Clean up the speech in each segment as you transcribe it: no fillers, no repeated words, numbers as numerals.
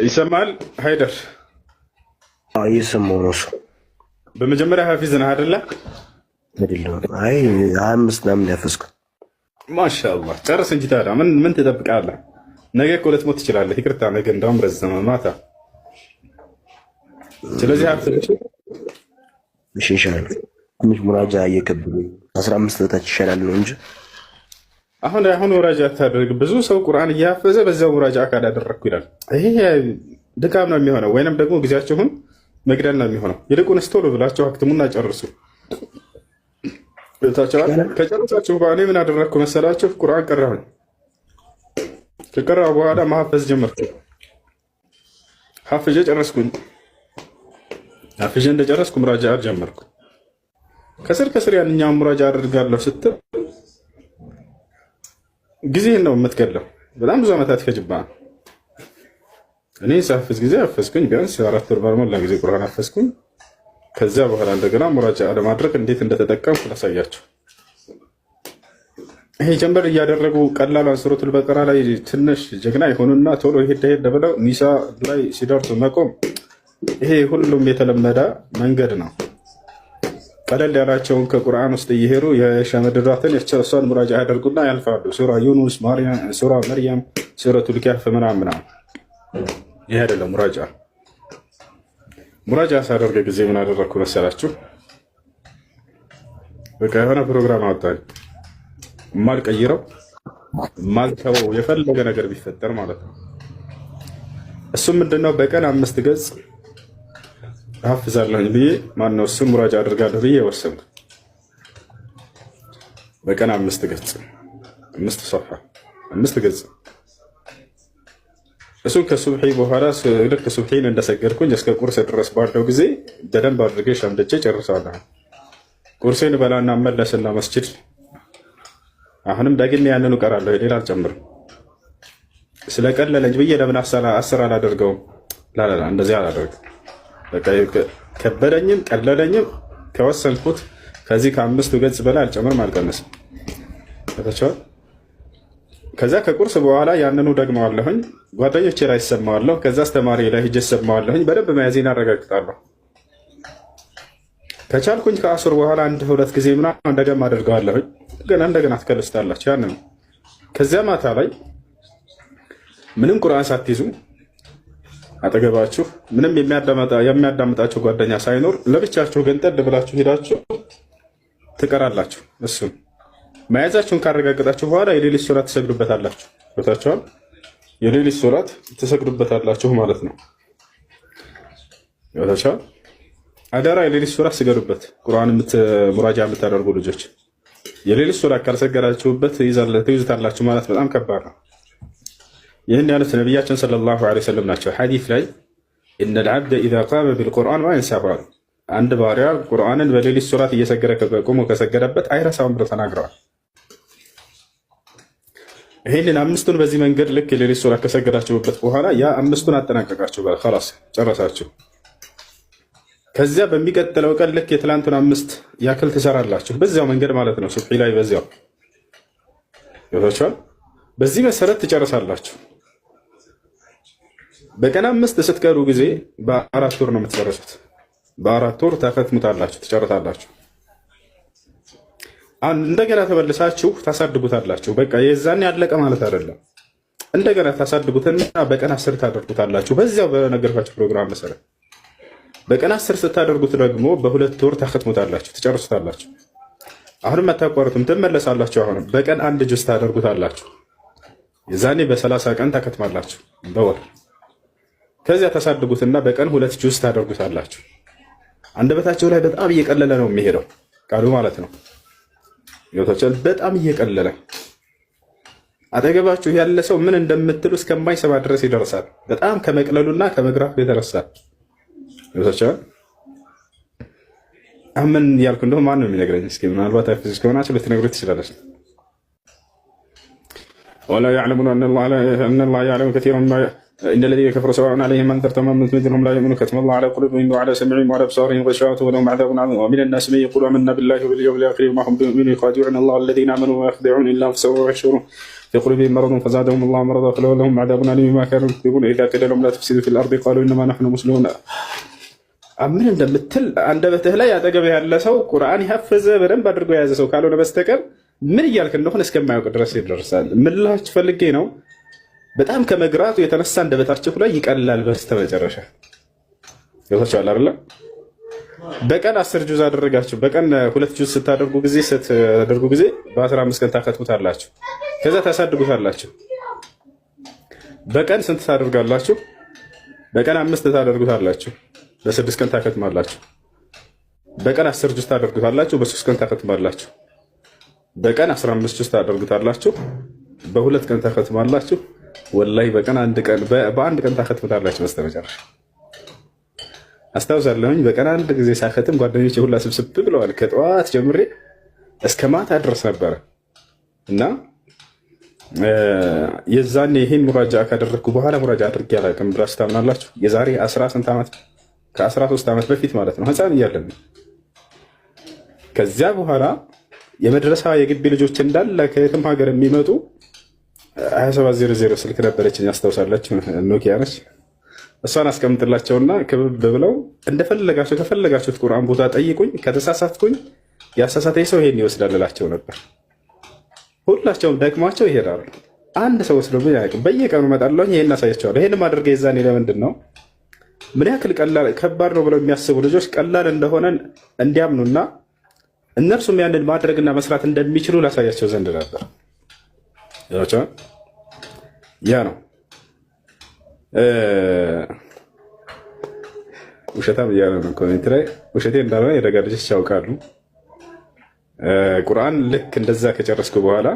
ይሰማል ሃይደር? እየሰማሁ ነው። እሱ በመጀመሪያ ሀፊዝ ነህ አይደለ? አይደለም። አይ 25 ምናምን ያፈዝኩት። ማሻአላህ ጨርስ እንጂ ታዲያ ምን ትጠብቃለህ? ነገ እኮ ልትሞት ትችላለህ። ይቅርታ ነገ እንደውም ረዘመ ማታ። ስለዚህ ሀፊዝ እሺ ይሻላል። ትንሽ ሙራጃ እየከበደኝ 15 በታች ይሻላል ነው እንጂ አሁን ሙራጃ ታደርግ። ብዙ ሰው ቁርአን እያፈዘ በዛው ሙራጃ ካላደረግኩ ይላል። ይሄ ድካም ነው የሚሆነው፣ ወይንም ደግሞ ጊዜያችሁን መግደል ነው የሚሆነው። ይልቁንስ ቶሎ ብላችሁ አክትሙና ጨርሱ። ከጨረሳችሁ በኋላ ምን አደረግኩ መሰላችሁ? ቁርአን ቀራሁኝ። ከቀራሁ በኋላ ማሐፈዝ ጀመርኩ። ሐፍዤ ጨረስኩኝ። ሐፍዤ እንደጨረስኩ ሙራጃ ጀመርኩ። ከስር ያንኛውን ሙራጃ አደርጋለሁ ስትል ጊዜህን ነው የምትገለው። በጣም ብዙ ዓመታት ይፈጅብሃል። እኔ ሳፍዝ ጊዜ አፈዝኩኝ። ቢያንስ 4 ወር ባልሞላ ጊዜ ቁርአን አፈዝኩኝ። ከዚያ በኋላ እንደገና ሙራጃ ለማድረግ እንዴት እንደተጠቀምኩ ላሳያችሁ። ይሄ ጀንበር እያደረጉ ቀላሏን ሱረቱል በቀራ ላይ ትንሽ ጀግና የሆኑና ቶሎ ሄድ ብለው ኒሳ ላይ ሲደርሱ መቆም፣ ይሄ ሁሉም የተለመደ መንገድ ነው። ቀለል ያላቸውን ከቁርአን ውስጥ እየሄዱ የሸመደዷትን እሷን ሙራጃ ያደርጉና ያልፋሉ። ሱራ ዩኑስ፣ ሱራ መርያም፣ ሱረቱል ከህፍ ምናምን። ይሄ አይደለም ሙራጃ። ሙራጃ ሳደርግ ጊዜ ምን አደረግኩ መሰላችሁ? በቃ የሆነ ፕሮግራም አወጣኝ። የማልቀይረው የማልተወው የፈለገ ነገር ቢፈጠር ማለት ነው። እሱም ምንድነው? በቀን 5 ገጽ ሐፍዛለሁኝ ብዬ ማነው እሱን ሙራጃ አድርጋለሁ ብዬ ወሰንኩ። በቀን 5 ገጽ 5 ሰፍሐ 5 ገጽ። እሱን ከሱብሒ በኋላ ልክ ሱብሒን እንደሰገድኩኝ እስከ ቁርስ ድረስ ባለው ጊዜ በደንብ አድርጌ ሸምድጄ ጨርሳለሁ። ቁርሴን በላና መለስና መስጂድ አሁንም ደግሜ ያንኑ እቀራለሁ። ሌላ አልጨምርም። ስለቀለለኝ ብዬ ለምን 10 አላደርገውም? ላላ እንደዚህ አላደርግም። በቃ ከበደኝም ቀለለኝም ከወሰንኩት ከዚህ ከ5 ገጽ በላይ አልጨምርም አልቀንስም። ከተቻለ ከዛ ከቁርስ በኋላ ያንኑ ደግመዋለሁኝ። ጓደኞቼ ላይ ሰማዋለሁ። ከዛ አስተማሪ ላይ ሂጅ ሰማዋለሁኝ። በደንብ መያዜን አረጋግጣለሁ። ከቻልኩኝ ከአሱር በኋላ 1-2 ጊዜ ምናምን እንደገና አደርገዋለሁኝ። እንደገና ትከልስታላችሁ ያንን። ከዚያ ማታ ላይ ምንም ቁርአን ሳትይዙ አጠገባችሁ ምንም የሚያዳምጣችሁ ጓደኛ ሳይኖር ለብቻችሁ ገንጠል ብላችሁ ሄዳችሁ ትቀራላችሁ። እሱን መያዛችሁን ካረጋገጣችሁ በኋላ የሌሊት ሶላት ትሰግዱበታላችሁ። ቦታችኋል። የሌሊት ሶላት ትሰግዱበታላችሁ ማለት ነው። ቦታችኋል። አደራ የሌሊት ሶላት ስገዱበት። ቁርአን ሙራጃ የምታደርጉ ልጆች የሌሊት ሶላት ካልሰገዳችሁበት ትይዙታላችሁ ማለት በጣም ከባድ ነው። ይህን ያሉት ነቢያችን ሰለላሁ ዐለይሂ ወሰለም ናቸው። ሐዲስ ላይ ኢነል ዐብደ ኢዛ ቃመ ቢልቁርአን ወአንሳሁ፣ አንድ ባሪያ ቁርአንን በሌሊት ሶላት እየሰገደ ቆሞ ከሰገደበት አይረሳውም ብለው ተናግረዋል። ይህንን 5ቱን በዚህ መንገድ ልክ የሌሊት ሶላት ከሰገዳችሁበት በኋላ ያ 5ቱን አጠናቀቃችሁ፣ ኸላስ ጨረሳችሁ። ከዚያ በሚቀጥለው ቀን ልክ የትላንቱን 5 ያክል ትሰራላችሁ፣ በዚያው መንገድ ማለት ነው። ሱብሒ ላይ በዚያው ይወጣችኋል። በዚህ መሰረት ትጨርሳላችሁ። በቀን 5 ስትቀሩ ጊዜ በ4 ወር ነው የምትጨርሱት። በ4 ወር ታከትሙታላችሁ፣ ትጨርሳላችሁ። እንደገና ተመልሳችሁ ታሳድጉታላችሁ። በቃ የዛን ያለቀ ማለት አይደለም። እንደገና ታሳድጉትና በቀን 10 ታደርጉታላችሁ። በዚያው በነገርኳችሁ ፕሮግራም መሰረት በቀን 10 ስታደርጉት ደግሞ በ2 ወር ታከትሙታላችሁ፣ ትጨርሱታላችሁ። አሁንም አታቋርጡም፣ ትመለሳላችሁ። አሁንም በቀን 1 ጁዝ ታደርጉታላችሁ። የዛኔ በ30 ቀን ታከትማላችሁ በወር። ከዚያ ታሳድጉትና በቀን 2 ጁዝ ታደርጉታላችሁ። አንደበታቸው ላይ በጣም እየቀለለ ነው የሚሄደው ቃሉ ማለት ነው። ይወታቻል። በጣም እየቀለለ አጠገባችሁ ያለ ሰው ምን እንደምትሉ እስከማይሰማ ድረስ ይደርሳል። በጣም ከመቅለሉና ከመግራቱ የተነሳ ይወታቻል። አሁን ያልኩ እንደው ማን ነው የሚነግረኝ? እስኪ ምናልባት አፍዝ ከሆናችሁ ልትነግሩት ትችላላችሁ። ولا يعلمون أن الله يعلم كثيرا ما إن الذين كفروا سواء عليهم أنذرتهم أم لم تنذرهم لا يؤمنون كتم الله على قلوبهم وعلى سمعهم وعلى أبصارهم غشاوة ولهم عذاب عظيم ومن الناس من يقول آمنا بالله وباليوم الآخر وما هم بمؤمنين يخادعون الله الذين آمنوا وما يخدعون إلا أنفسهم وما يشعرون في قلوبهم مرض فزادهم الله مرضا ولهم عذاب أليم بما كانوا يكذبون إذا قيل لهم لا تفسدوا في الأرض قالوا إنما نحن مسلمون ምን እንደምትል አንደበትህ ላይ አጠገብህ ያለ ሰው ቁርአን ያፈዘ በደንብ አድርጎ የያዘ ሰው ካልሆነ በስተቀር ምን እያልክ እንደሆነ እስከማያውቅ ድረስ ይደርሳል። ምን ልላችሁ ፈልጌ ነው፣ በጣም ከመግራቱ የተነሳ አንደበታችሁ ላይ ይቀላል። በስተመጨረሻ ይወጣቻል አይደል? በቀን 10 ጁዝ አደረጋችሁ። በቀን 2 ጁዝ ስታደርጉ ጊዜ በ15 ቀን ታከትሙታላችሁ። ከዛ ታሳድጉታላችሁ። በቀን ስንት ታደርጋላችሁ? በቀን 5 ታደርጉታላችሁ። በ6 ቀን ታከትማላችሁ። በቀን 10 ጁዝ ታደርጉታላችሁ። በ3 ቀን ታከትማላችሁ። በቀን 15 ጁዝ ታደርጉታላችሁ። በ2 ቀን ታከትማላችሁ። ወላሂ በአንድ ቀን ታከትሙታላችሁ። በስተመጨረሻ አስታውሳለሁኝ በቀን አንድ ጊዜ ሳከትም ጓደኞቼ ሁላ ስብስብ ብለዋል። ከጠዋት ጀምሬ እስከ ማታ ድረስ ነበረ እና የዛኔ ይሄን ሙራጃ ካደረግኩ በኋላ ሙራጃ አድርጌ አላውቅም ብላችሁ ታምናላችሁ? የዛሬ 13 ዓመት ከ13 ዓመት በፊት ማለት ነው፣ ህፃን እያለን። ከዚያ በኋላ የመድረሳ የግቢ ልጆች እንዳለ ከየትም ሀገር የሚመጡ 2700 ስልክ ነበረችኝ አስታውሳላችሁ፣ ኖኪያ ነች። እሷን አስቀምጥላቸውና ክብብ ብለው እንደፈለጋችሁ ከፈለጋችሁት ቁርአን ቦታ ጠይቁኝ፣ ከተሳሳትኩኝ ያሳሳተኝ ሰው ይሄን ይወስዳል እላቸው ነበር። ሁላቸውም ደክሟቸው ይሄዳሉ። አንድ ሰው ወስዶ ያውቅም። በየቀኑ እመጣለሁ፣ ይሄን አሳያቸዋለሁ። ይሄን ማድረግ የዛኔ ለምንድን ነው ምን ያክል ከባድ ነው ብለው የሚያስቡ ልጆች ቀላል እንደሆነ እንዲያምኑና እነርሱም ያንን ማድረግና መስራት እንደሚችሉ ላሳያቸው ዘንድ ነበር። ያ ነው ውሸታም እያለ ነው ኮሜንት ላይ። ውሸቴ እንዳልሆነ የደጋ ልጆች ያውቃሉ። ቁርአን ልክ እንደዛ ከጨረስኩ በኋላ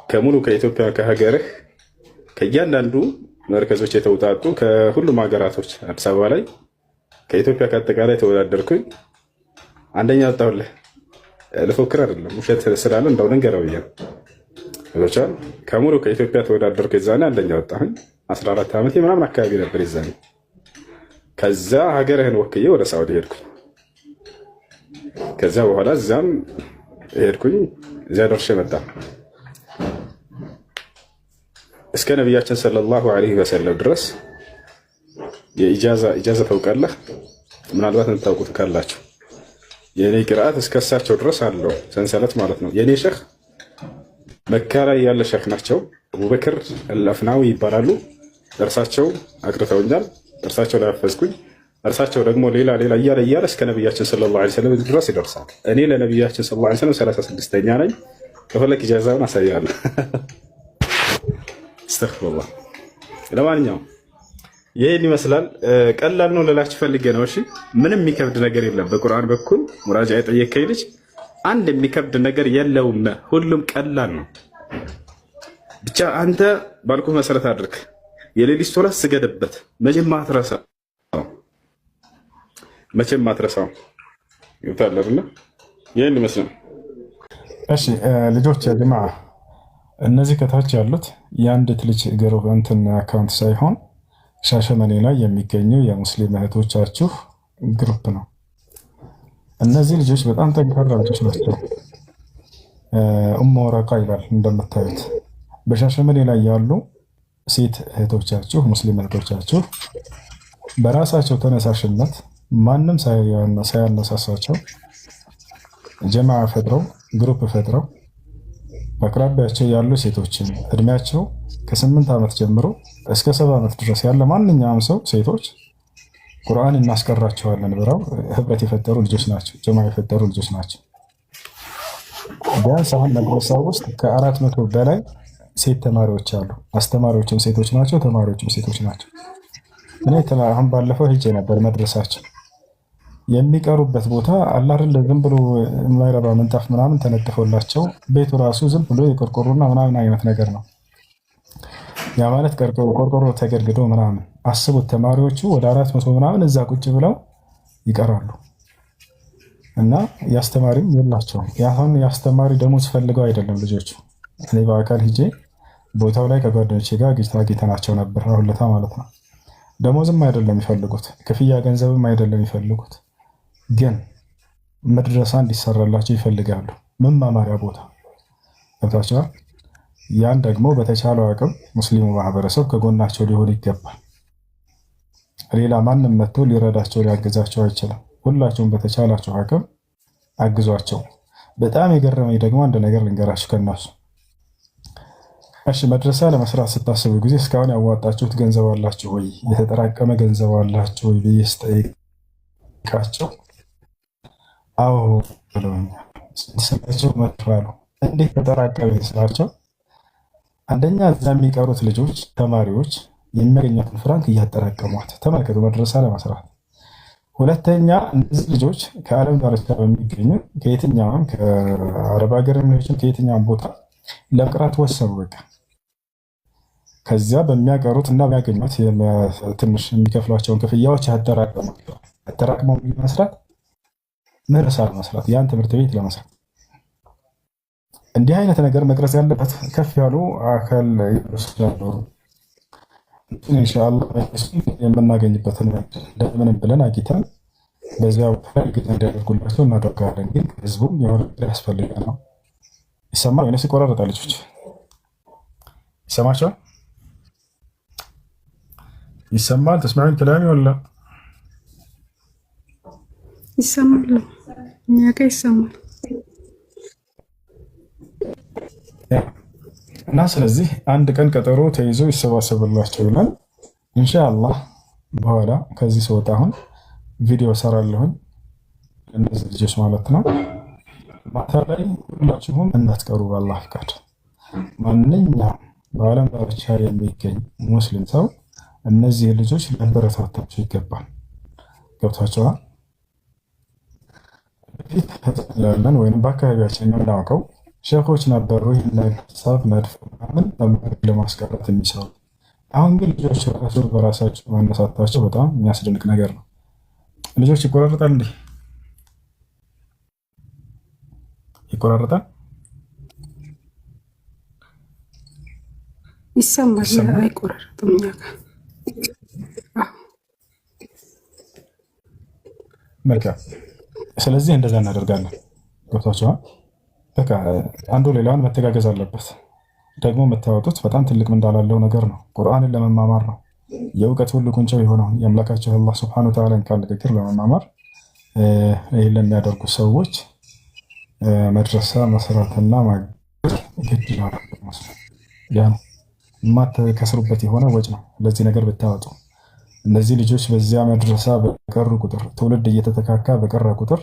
ከሙሉ ከኢትዮጵያ ከሀገርህ ከእያንዳንዱ መርከዞች የተውጣጡ ከሁሉም ሀገራቶች አዲስ አበባ ላይ ከኢትዮጵያ ከአጠቃላይ ተወዳደርኩኝ። አንደኛ ወጣሁልህ። ልፎክር አይደለም ውሸት ስላለ እንደው ልንገረው ብዬ ነው። ከሙሉ ከኢትዮጵያ ተወዳደርኩ። የዛኔ አንደኛ ወጣሁኝ። 14 ዓመቴ ምናምን አካባቢ ነበር የዛኔ። ከዛ ሀገርህን ወክዬ ወደ ሳውዲ ሄድኩኝ። ከዛ በኋላ እዛም ሄድኩኝ። እዚያ ደርሼ መጣ እስከ ነቢያችን ሰለላሁ ዐለይሂ ወሰለም ድረስ የኢጃዛ ታውቃለህ? ምናልባት እንታውቁት ካላችሁ የኔ ቅርአት እስከ እሳቸው ድረስ አለው ሰንሰለት ማለት ነው። የኔ ሸህ መካ ላይ ያለ ሸህ ናቸው። አቡበክር አልአፍናዊ ይባላሉ። እርሳቸው አቅርተውኛል። እርሳቸው ላይ አፈዝኩኝ። እርሳቸው ደግሞ ሌላ እያለ እስከ ነቢያችን ሰለላሁ ዐለይሂ ወሰለም ድረስ ይደርሳል። እኔ ለነቢያችን ሰለላሁ ዐለይሂ ወሰለም 36ኛ ነኝ። ከፈለክ ኢጃዛውን አሳያለሁ። አስተግፊሩላህ። ለማንኛውም ይሄን ይመስላል። ቀላል ነው ልላችሁ ፈልጌ ነው። እሺ ምንም የሚከብድ ነገር የለም። በቁርአን በኩል ሙራጃ የጠየቀኝ ልጅ አንድ የሚከብድ ነገር የለውም። ሁሉም ቀላል ነው። ብቻ አንተ ባልኩ መሰረት አድርግ። የሌሊት ሶላት ስገድበት መቼም ማትረሳው ይታለብና ይሄን ይመስላል። እሺ ልጆች ጀማ እነዚህ ከታች ያሉት የአንዲት ልጅ እንትን አካውንት ሳይሆን ሻሸመኔ ላይ የሚገኙ የሙስሊም እህቶቻችሁ ግሩፕ ነው። እነዚህ ልጆች በጣም ጠንካራ ልጆች ናቸው። ወረቃ ይላል እንደምታዩት። በሻሸመኔ ላይ ያሉ ሴት እህቶቻችሁ ሙስሊም እህቶቻችሁ በራሳቸው ተነሳሽነት ማንም ሳያነሳሳቸው ጀማዓ ፈጥረው ግሩፕ ፈጥረው በአቅራቢያቸው ያሉ ሴቶችን እድሜያቸው ከ8 ዓመት ጀምሮ እስከ 7 ዓመት ድረስ ያለ ማንኛውም ሰው ሴቶች ቁርአን እናስቀራቸዋለን ብለው ህብረት የፈጠሩ ልጆች ናቸው። ጀማዓ የፈጠሩ ልጆች ናቸው። ቢያንስ አሁን መድረሳ ውስጥ ከ400 በላይ ሴት ተማሪዎች አሉ። አስተማሪዎችም ሴቶች ናቸው፣ ተማሪዎችም ሴቶች ናቸው። እኔ አሁን ባለፈው ሄጄ ነበር መድረሳቸው። የሚቀሩበት ቦታ አላርል ዝም ብሎ የማይረባ ምንጣፍ ምናምን ተነጥፎላቸው ቤቱ ራሱ ዝም ብሎ የቆርቆሮና ምናምን አይነት ነገር ነው። ያ ማለት ቆርቆሮ ተገድግዶ ምናምን አስቡት። ተማሪዎቹ ወደ 400 ምናምን እዛ ቁጭ ብለው ይቀራሉ እና ያስተማሪም የላቸውም። ያሁን ያስተማሪ ደሞዝ ፈልገው አይደለም ልጆቹ። እኔ በአካል ሂጄ ቦታው ላይ ከጓደኞቼ ጋር አግኝተናቸው ነበር። አሁለታ ማለት ነው። ደሞዝም አይደለም የሚፈልጉት፣ ክፍያ ገንዘብም አይደለም የሚፈልጉት፣ ግን መድረሳ እንዲሰራላቸው ይፈልጋሉ። መማማሪያ ቦታ ገብታችኋል። ያን ደግሞ በተቻለው አቅም ሙስሊሙ ማህበረሰብ ከጎናቸው ሊሆን ይገባል። ሌላ ማንም መጥቶ ሊረዳቸው ሊያግዛቸው አይችልም። ሁላችሁም በተቻላቸው አቅም አግዟቸው። በጣም የገረመኝ ደግሞ አንድ ነገር ልንገራችሁ ከነሱ። እሺ መድረሳ ለመስራት ስታስቡ ጊዜ እስካሁን ያዋጣችሁት ገንዘብ አላችሁ ወይ? የተጠራቀመ ገንዘብ አላችሁ ወይ ብዬ ስጠይቃቸው አዎ ብለውኛል። ስላቸው መጥፋሉ እንዴት ተጠራቀመ ስላቸው፣ አንደኛ እዛ የሚቀሩት ልጆች ተማሪዎች የሚያገኛትን ፍራንክ እያጠራቀሟት ተመልከቱ፣ መድረሳ ለመስራት። ሁለተኛ እነዚህ ልጆች ከዓለም ዳርቻ በሚገኙ ከየትኛውም ከአረብ ሀገር ከየትኛውም ቦታ ለመቅራት ወሰኑ። በቃ ከዚያ በሚያቀሩት እና የሚያገኙት ትንሽ የሚከፍሏቸውን ክፍያዎች ያጠራቅመው መስራት መድረሳ ለመስራት ያን ትምህርት ቤት ለመስራት። እንዲህ አይነት ነገር መቅረጽ ያለበት ከፍ ያሉ አካል ነበሩ። ኢንሻአላህ የምናገኝበትን እንደምንም ብለን አግኝተን በዚያ ግጥ እንዲያደርጉላቸው እናደርጋለን። ግን ህዝቡም የሆነ ያስፈልጋል ነው። ይሰማል ወይስ ይቆራረጣል? ልጆች ይሰማቸዋል? ይሰማል? ተስማዑን ከላሚ ወላ ይሰማል? እኛ ጋር ይሰማል። እና ስለዚህ አንድ ቀን ቀጠሮ ተይዞ ይሰባሰብላቸው ይላል። ኢንሻአላህ በኋላ ከዚህ ስወጣ አሁን ቪዲዮ ሰራለሁኝ እነዚህ ልጆች ማለት ነው። ማታ ላይ ሁላችሁም እንዳትቀሩ በአላህ ፍቃድ። ማንኛውም በዓለም ዳርቻ የሚገኝ ሙስሊም ሰው እነዚህ ልጆች ሊያበረታታቸው ይገባል። ገብታችኋል? በፊት ያለን ወይም በአካባቢያችን የምናውቀው ሼኾች ነበሩ ይህንን ሀሳብ ነድፍ ምናምን ለማስቀረት የሚሰሩ። አሁን ግን ልጆች ራሱ በራሳቸው ማነሳታቸው በጣም የሚያስደንቅ ነገር ነው። ልጆች ይቆራረጣል እንዴ? ይቆራረጣል? ይሰማል? አይቆራረጥም። እኛ ጋር መልካም። ስለዚህ እንደዛ እናደርጋለን። ገብታችኋል? በቃ አንዱ ሌላውን መተጋገዝ አለበት። ደግሞ የምታወጡት በጣም ትልቅ እንዳላለው ነገር ነው። ቁርአንን ለመማማር ነው። የእውቀት ሁሉ ቁንጮ የሆነውን የአምላካቸው አላህ ሱብሓነሁ ወተዓላ ቃል ንግግር ለመማማር ይህ ለሚያደርጉ ሰዎች መድረሳ መስራትና ማገዝ ግድ ይላል። ያ ነው የማትከስሩበት የሆነ ወጭ ነው። ለዚህ ነገር ብታወጡ እነዚህ ልጆች በዚያ መድረሳ በቀሩ ቁጥር ትውልድ እየተተካካ በቀረ ቁጥር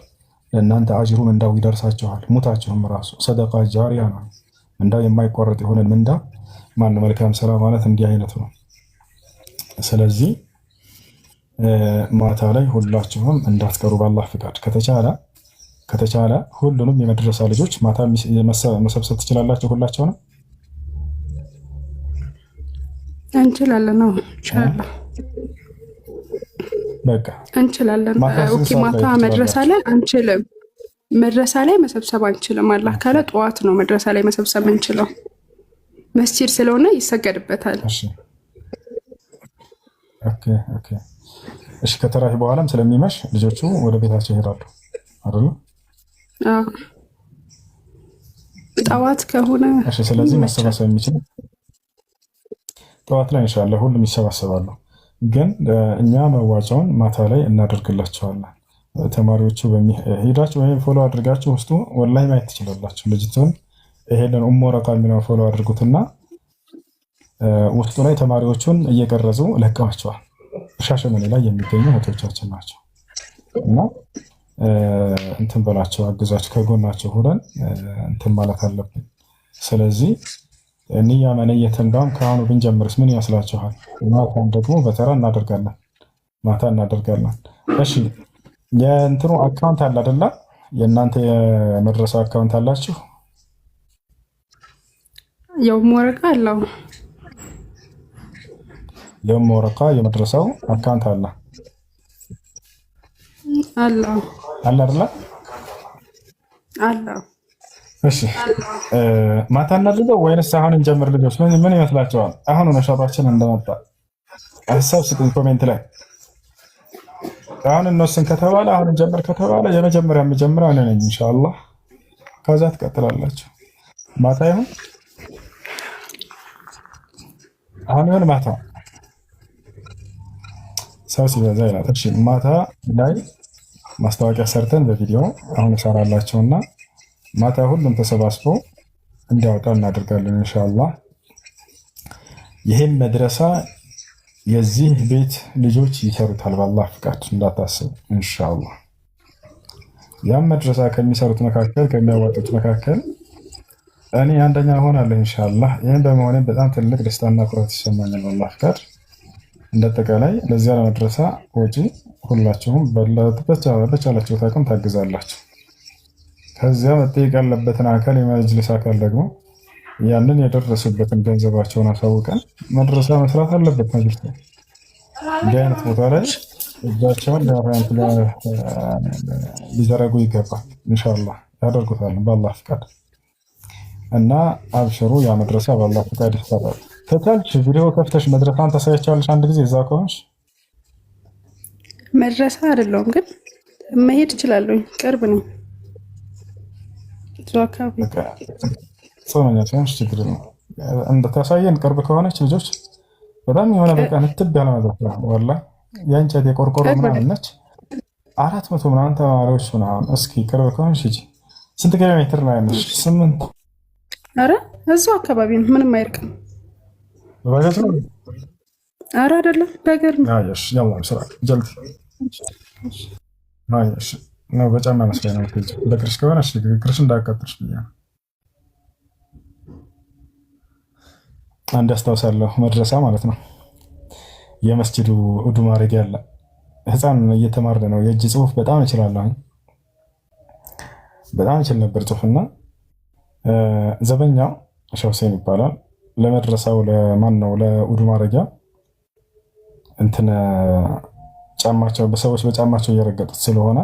ለእናንተ አጅሩን እንዳው ይደርሳችኋል። ሙታችሁም ራሱ ሰደቃ ጃሪያ ነው። እንዳው የማይቋረጥ የሆነ ምንዳ ማን መልካም ስራ ማለት እንዲህ አይነቱ ነው። ስለዚህ ማታ ላይ ሁላችሁም እንዳትቀሩ በአላህ ፍቃድ። ከተቻለ ሁሉንም የመድረሳ ልጆች ማታ መሰብሰብ ትችላላችሁ። ሁላቸውንም እንችላለን ነው ኢንሻአላህ። በቃ እንችላለን። ኦኬ ማታ መድረሳ ላይ አንችልም። መድረሳ ላይ መሰብሰብ አንችልም። አላህ ካለ ጠዋት ነው መድረሳ ላይ መሰብሰብ እንችለው። መስጂድ ስለሆነ ይሰገድበታል። ኦኬ። እሺ ከተራሂ በኋላም ስለሚመሽ ልጆቹ ወደ ቤታቸው ይሄዳሉ አይደል? አዎ ጠዋት ከሆነ እሺ። ስለዚህ መሰባሰብ የሚችል ጠዋት ላይ ኢንሻአላህ ሁሉም ይሰባሰባሉ። ግን እኛ መዋጫውን ማታ ላይ እናደርግላቸዋለን። ተማሪዎቹ ሄዳችሁ ወይም ፎሎ አድርጋችሁ ውስጡ ወላሂ ማየት ትችላላችሁ። ልጅቱን ይሄንን ወረቃ የሚለውን ፎሎ አድርጉትና ውስጡ ላይ ተማሪዎቹን እየቀረጹ ለቀዋቸዋል። ሻሸመኔ ላይ የሚገኙ እህቶቻችን ናቸው እና እንትን በላቸው፣ አግዛቸው፣ ከጎናቸው ሆነን እንትን ማለት አለብን። ስለዚህ ንያ መነየት እንዳውም ከአሁኑ ብንጀምርስ ምን ይመስላችኋል? ማታም ደግሞ በተራ እናደርጋለን። እሺ የእንትኑ አካውንት አለ አይደለ? የእናንተ የመድረሳው አካውንት አላችሁ? የውም ወረቃ አለው። የውም ወረቃ የመድረሳው አካውንት አለ አይደለ? አለው። እሺ ማታ እናድርገው ወይንስ አሁን እንጀምር? ልጆች ምን ይመስላችኋል? አሁን ነሻጣችን እንደመጣ ሀሳብ ስጡኝ ኮሜንት ላይ። አሁን እነሱን ከተባለ አሁን እንጀምር ከተባለ የመጀመሪያ የምጀምረው እኔ ነኝ ኢንሻአላህ። ከዛ ትቀጥላላችሁ። ማታ ይሁን አሁን ይሁን ማታ ሰው ሲበዛ ይላል። እሺ ማታ ላይ ማስታወቂያ ሰርተን በቪዲዮ አሁን እሰራላቸውና ማታ ሁሉም ተሰባስቦ እንዲያወጣ እናደርጋለን ኢንሻአላህ። ይህም መድረሳ የዚህ ቤት ልጆች ይሰሩታል በአላህ ፍቃድ እንዳታስቡ ኢንሻአላህ። ያም መድረሳ ከሚሰሩት መካከል ከሚያዋጡት መካከል እኔ አንደኛ እሆናለሁ ኢንሻአላህ። ይህም በመሆኔ በጣም ትልቅ ደስታና ኩራት ይሰማኛል በአላህ ፍቃድ። እንደጠቃላይ ለዚያ ለመድረሳ ወጪ ሁላችሁም በቻላችሁት አቅም ታግዛላችሁ። ከዚያ መጠየቅ ያለበትን አካል የመጅልስ አካል ደግሞ ያንን የደረሱበትን ገንዘባቸውን አሳውቀን መድረሳ መስራት አለበት። መጅልስ እንዲህ አይነት ቦታ ላይ እጃቸውን ሊዘረጉ ይገባል። ኢንሻአላህ ያደርጉታል በአላህ ፍቃድ እና አብሽሩ። ያ መድረሳ በአላህ ፍቃድ ይሰራል። ከቻልሽ ቪዲዮ ከፍተሽ መድረሳን ታሳያቸዋለሽ አንድ ጊዜ እዛ ከሆንሽ። መድረሳ አይደለሁም ግን መሄድ እችላለሁ። ቅርብ ነኝ እዛው አካባቢ። ጾመኛ ሲሆንሽ ችግር ነው እንደታሳየን። ቅርብ ከሆነች ልጆች በጣም የሆነ በቃ ምትብ ያለ መድረሳ ወላሂ የእንጨት የቆርቆሮ ምናምን ነች። 400 ምናምን ተማሪዎች ምናምን። እስኪ ቅርብ ከሆንሽ ሂጂ። ስንት ኪሎ ሜትር ነው ያለሽ? 8። ኧረ እዛው አካባቢ ነው፣ ምንም አይርቅም። በባጃጅ ነው? ኧረ አይደለም በእግር ነው። አየሽ ያላ ስራ ጀልድ አየሽ ነው። በጫማ መስለኝ ነው የምትሄጂው። በእግርሽ ከሆነ እሺ፣ እግርሽ እንዳያቃጥልሽ ብዬሽ ነው። አንድ አስታውሳለሁ መድረሳ ማለት ነው የመስጂዱ ኡዱ ማድረግ ያለ ህፃን እየተማረ ነው። የእጅ ጽሁፍ በጣም እችላለሁ፣ በጣም እችል ነበር ጽሁፍና ዘበኛው ሸውሴን ይባላል። ለመድረሳው ለማን ነው ለኡዱ ማድረጊያ እንትን ጫማቸው በሰዎች በጫማቸው እየረገጡት ስለሆነ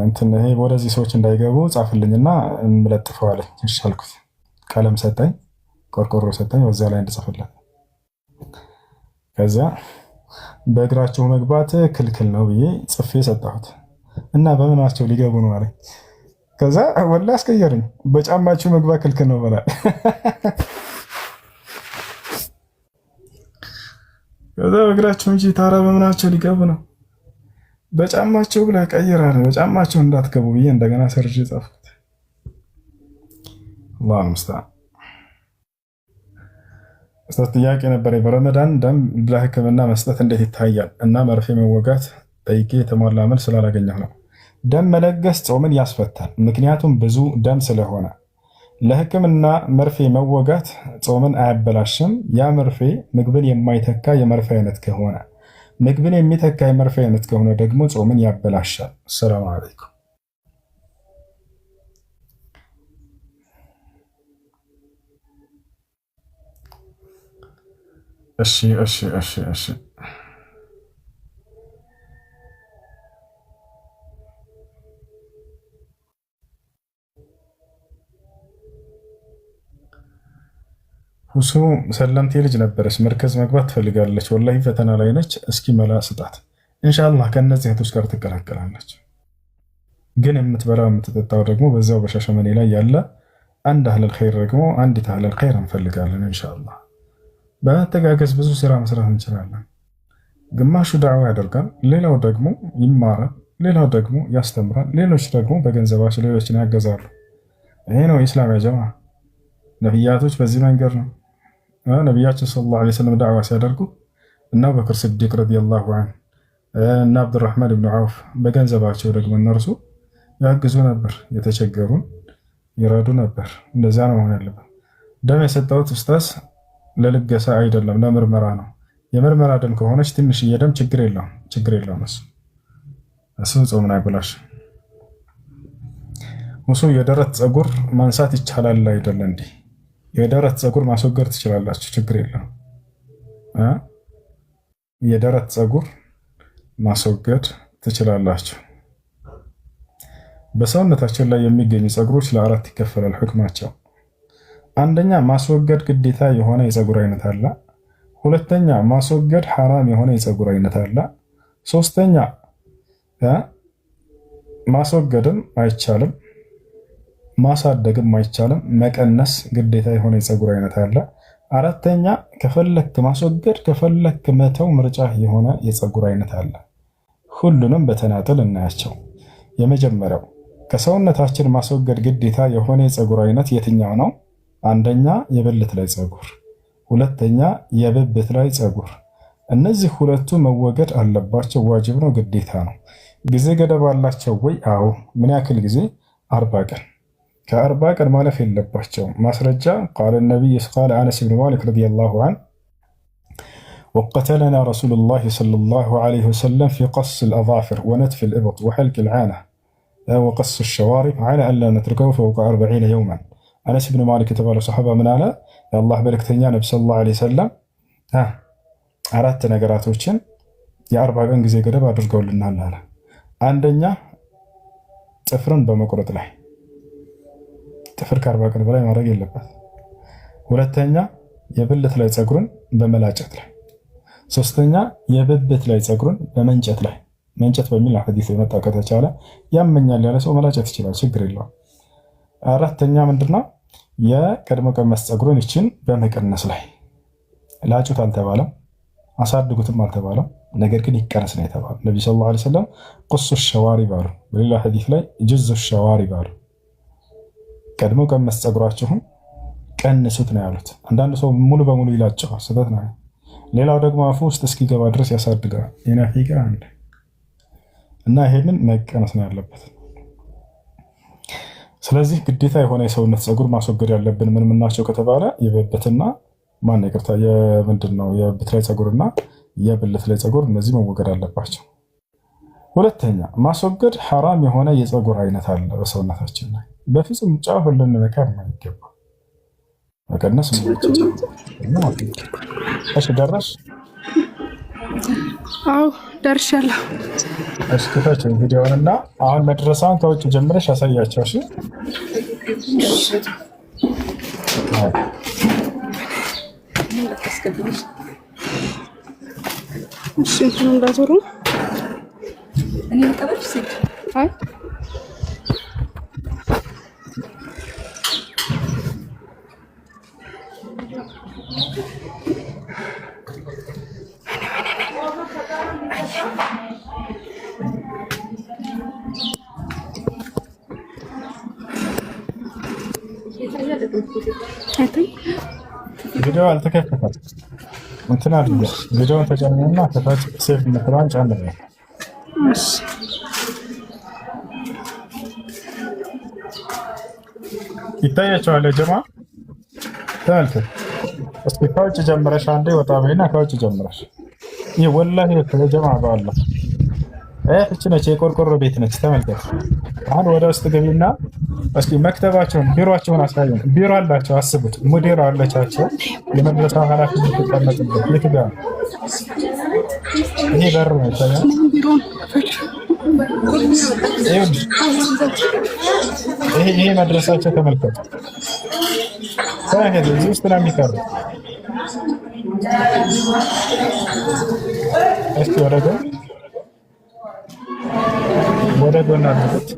እንትን ይሄ ወደዚህ ሰዎች እንዳይገቡ ጻፍልኝና እንለጥፈው አለኝ። እሺ አልኩት። ቀለም ሰጠኝ፣ ቆርቆሮ ሰጠኝ፣ በዛ ላይ እንድጽፍለት። ከዛ በእግራቸው መግባት ክልክል ነው ብዬ ጽፌ ሰጣሁት እና በምናቸው ሊገቡ ነው አለኝ። ከዛ ወላሂ አስቀየረኝ። በጫማቸው መግባት ክልክል ነው በላል። ከዛ በእግራቸው እንጂ ታራ በምናቸው ሊገቡ ነው? በጫማቸው ብላ ቀይራለ። በጫማቸው እንዳትገቡ ብዬ እንደገና ሰርጅ ጻፍኩት። አላህ ሙስተዓን። ጥያቄ ነበር። በረመዳን ደም ለሕክምና መስጠት እንዴት ይታያል እና መርፌ መወጋት ጠይቄ የተሟላ መልስ ስላላገኘሁ ነው። ደም መለገስ ጾምን ያስፈታል፣ ምክንያቱም ብዙ ደም ስለሆነ። ለሕክምና መርፌ መወጋት ጾምን አያበላሽም። ያ መርፌ ምግብን የማይተካ የመርፌ አይነት ከሆነ፣ ምግብን የሚተካ የመርፌ አይነት ከሆነ ደግሞ ጾምን ያበላሻል። ሰላም አለይኩም። እሺ እሺ እሺ እሺ ሁሱ ሰለምቴ ልጅ ነበረች። መርከዝ መግባት ትፈልጋለች። ወላሂ ፈተና ላይ ነች። እስኪ መላ ስጣት። ኢንሻአላህ ከነዚህ እህቶች ጋር ትቀላቀላለች። ግን የምትበላው የምትጠጣው ደግሞ በዛው በሻሸመኔ ላይ ያለ አንድ አህለል ኸይር ደግሞ አንዲት አህለል ኸይር እንፈልጋለን። ኢንሻአላህ በመተጋገዝ ብዙ ስራ መስራት እንችላለን። ግማሹ ዳዕዋ ያደርጋል፣ ሌላው ደግሞ ይማራል፣ ሌላው ደግሞ ያስተምራል፣ ሌሎች ደግሞ በገንዘባቸው ሌሎችን ያገዛሉ። ይሄ ነው ኢስላም ያ ጀማዓ። ነቢያቶች በዚህ መንገድ ነው። ነቢያችን ሰለላሁ ዐለይሂ ወሰለም ዳዕዋ ሲያደርጉ እና አቡበክር ስዲቅ ረዲየላሁ ዐንሁ እና አብዱራህማን ብን ዐውፍ በገንዘባቸው ደግሞ እነርሱ ያግዙ ነበር፣ የተቸገሩን ይረዱ ነበር። እንደዚያ ነው መሆን ያለበት። ደም የሰጠሁት ኡስታዝ ለልገሳ አይደለም ለምርመራ ነው። የምርመራ ደም ከሆነች ትንሽዬ ደም ችግር የለውም። እሱ ጾምን አይበላሽ። ሙሱ የደረት ፀጉር ማንሳት ይቻላል አይደለ እንዴ? የደረት ፀጉር ማስወገድ ትችላላችሁ፣ ችግር የለውም። የደረት ፀጉር ማስወገድ ትችላላችሁ። በሰውነታችን ላይ የሚገኙ ፀጉሮች ለአራት ይከፈላል ሁክማቸው። አንደኛ ማስወገድ ግዴታ የሆነ የፀጉር አይነት አለ። ሁለተኛ ማስወገድ ሐራም የሆነ የፀጉር አይነት አለ። ሶስተኛ ማስወገድም አይቻልም ማሳደግም አይቻልም፣ መቀነስ ግዴታ የሆነ የፀጉር አይነት አለ። አራተኛ ከፈለክ ማስወገድ ከፈለክ መተው ምርጫ የሆነ የፀጉር አይነት አለ። ሁሉንም በተናጠል እናያቸው። የመጀመሪያው ከሰውነታችን ማስወገድ ግዴታ የሆነ የፀጉር አይነት የትኛው ነው? አንደኛ የብልት ላይ ፀጉር፣ ሁለተኛ የብብት ላይ ፀጉር። እነዚህ ሁለቱ መወገድ አለባቸው። ዋጅብ ነው፣ ግዴታ ነው። ጊዜ ገደብ አላቸው ወይ? አዎ። ምን ያክል ጊዜ? 40 ቀን። ከ40 ቀን ማለፍ የለባቸውም። ማስረጃ ቃለ ነቢይ ቃለ አነስ ብን ማሊክ ረዲየላሁ ዐንሁ ወቀተለና ረሱሉላህ ሰለላሁ ዐለይሂ ወሰለም ፊ ቀስ አልአዛፊር ወነትፍ አልኢብጥ ወሐልቅ አልዓና ወቀስ አልሸዋሪብ ዐላ አን ላ ነትርከሁ ፈውቀ 40 የውመን። አነስ ብን ማሊክ የተባለው ሰሓባ ምን አለ? የአላህ መልእክተኛ ነቢ ሰለላሁ ዐለይሂ ወሰለም 4 ነገራቶችን የ40 ቀን ጊዜ ገደብ አድርገውልናል አለ። አንደኛ ጥፍርን በመቁረጥ ላይ፣ ጥፍር ከ40 ቀን በላይ ማድረግ የለበት። ሁለተኛ የብልት ላይ ፀጉርን በመላጨት ላይ። ሶስተኛ የብብት ላይ ፀጉርን በመንጨት ላይ። መንጨት በሚል ሐዲስ የመጣ ከተቻለ ያመኛል ያለ ሰው መላጨት ይችላል፣ ችግር የለውም። አራተኛ ምንድነው? የቀድሞ ቀመስ ፀጉርን ይችን በመቀነስ ላይ። ላጩት አልተባለም፣ አሳድጉትም አልተባለም፣ ነገር ግን ይቀነስ ነው የተባለው። ነቢ ሰለላሁ ዐለይሂ ወሰለም ቁሱ ሸዋሪብ አሉ። በሌላ ሐዲስ ላይ ጁዙ ሸዋሪብ አሉ። ቀድሞ ቀመስ ፀጉራችሁን ቀንሱት ነው ያሉት። አንዳንድ ሰው ሙሉ በሙሉ ይላጨዋል፣ ስህተት ነው። ሌላው ደግሞ አፉ ውስጥ እስኪገባ ድረስ ያሳድጋል። የናፊቃ አንድ እና ይሄንን መቀነስ ነው ያለበት። ስለዚህ ግዴታ የሆነ የሰውነት ፀጉር ማስወገድ ያለብን ምን ናቸው ከተባለ የብብትና የምንድን ነው የብብት ላይ ፀጉርና የብልት ላይ ፀጉር፣ እነዚህ መወገድ አለባቸው። ሁለተኛ ማስወገድ ሐራም የሆነ የፀጉር አይነት አለ በሰውነታችን ላይ በፍጹም ጫፍ ልንነካ የማይገባ መቀነስ ነው። እሺ ደረሽ? አዎ ደርሻለሁ። እሺ ክፈች ቪዲዮውንና አሁን መድረሳውን ከውጭ ጀምረሽ ያሳያቸው። እሺ እሺ እንትኑ እንዳዞሩ እኔ ተቀበልሽ ሲል አይ ቪዲዮ አልተከፈተም። እንትን አድርገሽ ቪዲዮውን ተጨምሩና ከታች ሴፍ ምትራን ጨምሩ። እሺ ይታያቸዋል። ጀማ ተመልከት እስኪ ከውጭ ጀምረሽ አንዴ ወጣ በይና ከውጭ ጀምረሽ። ይህ ወላሂ ከጀማ ባላ እቺ ነች፣ የቆርቆሮ ቤት ነች። ተመልከት። አሁን ወደ ውስጥ ገቢና እስኪ መክተባቸውን ቢሮአቸውን አሳዩን። ቢሮ አላቸው፣ አስቡት። ሙዲር አለቻቸው፣ የመድረሳው ኃላፊ ተቀመጥበት። የት ጋር ይሄ በር ነው ይታያል። ይሄ መድረሳቸው ተመልከቱ። ሳይሄድ እዚህ ውስጥ ነው የሚቀሩት። እስኪ ወደ ጎን አድርጉት።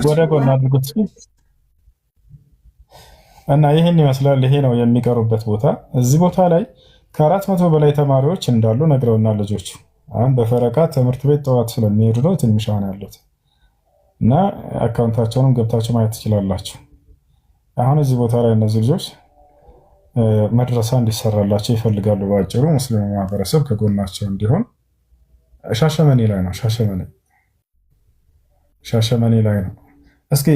ወደ ጎን አድርጉት እና ይህን ይመስላል። ይሄ ነው የሚቀሩበት ቦታ። እዚህ ቦታ ላይ ከ400 በላይ ተማሪዎች እንዳሉ ነግረውናል ልጆቹ። አሁን በፈረቃ ትምህርት ቤት ጠዋት ስለሚሄዱ ነው ትንሽ አሁን ያሉት እና አካውንታቸውንም ገብታችሁ ማየት ትችላላችሁ። አሁን እዚህ ቦታ ላይ እነዚህ ልጆች መድረሳ እንዲሰራላቸው ይፈልጋሉ። በአጭሩ ሙስሊሙ ማህበረሰብ ከጎናቸው እንዲሆን ሻሸመኔ ላይ ነው። ሻሸመኔ ላይ ነው። እስኪ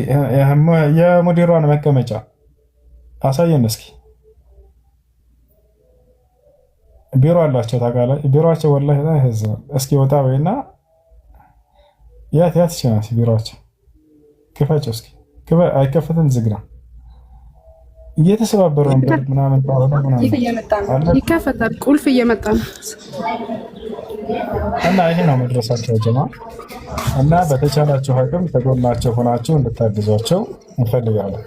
የሙዲሯን መቀመጫ አሳየን እስኪ። ቢሮ አላቸው ታውቃለህ። ቢሮአቸው ወላሂ ህዝብ እስኪ ወጣ በይና ያት ይችላል ቢሮአቸው። ክፈቸው እስኪ። አይከፈትም፣ ዝግ ነው። እየተሰባበረ ነበር ምናምን ይከፈታል። ቁልፍ እየመጣ ነው እና ይሄ ነው መድረሳቸው ጀማ። እና በተቻላችሁ አቅም ከጎናቸው ሆናችሁ እንድታግዟቸው እንፈልጋለን።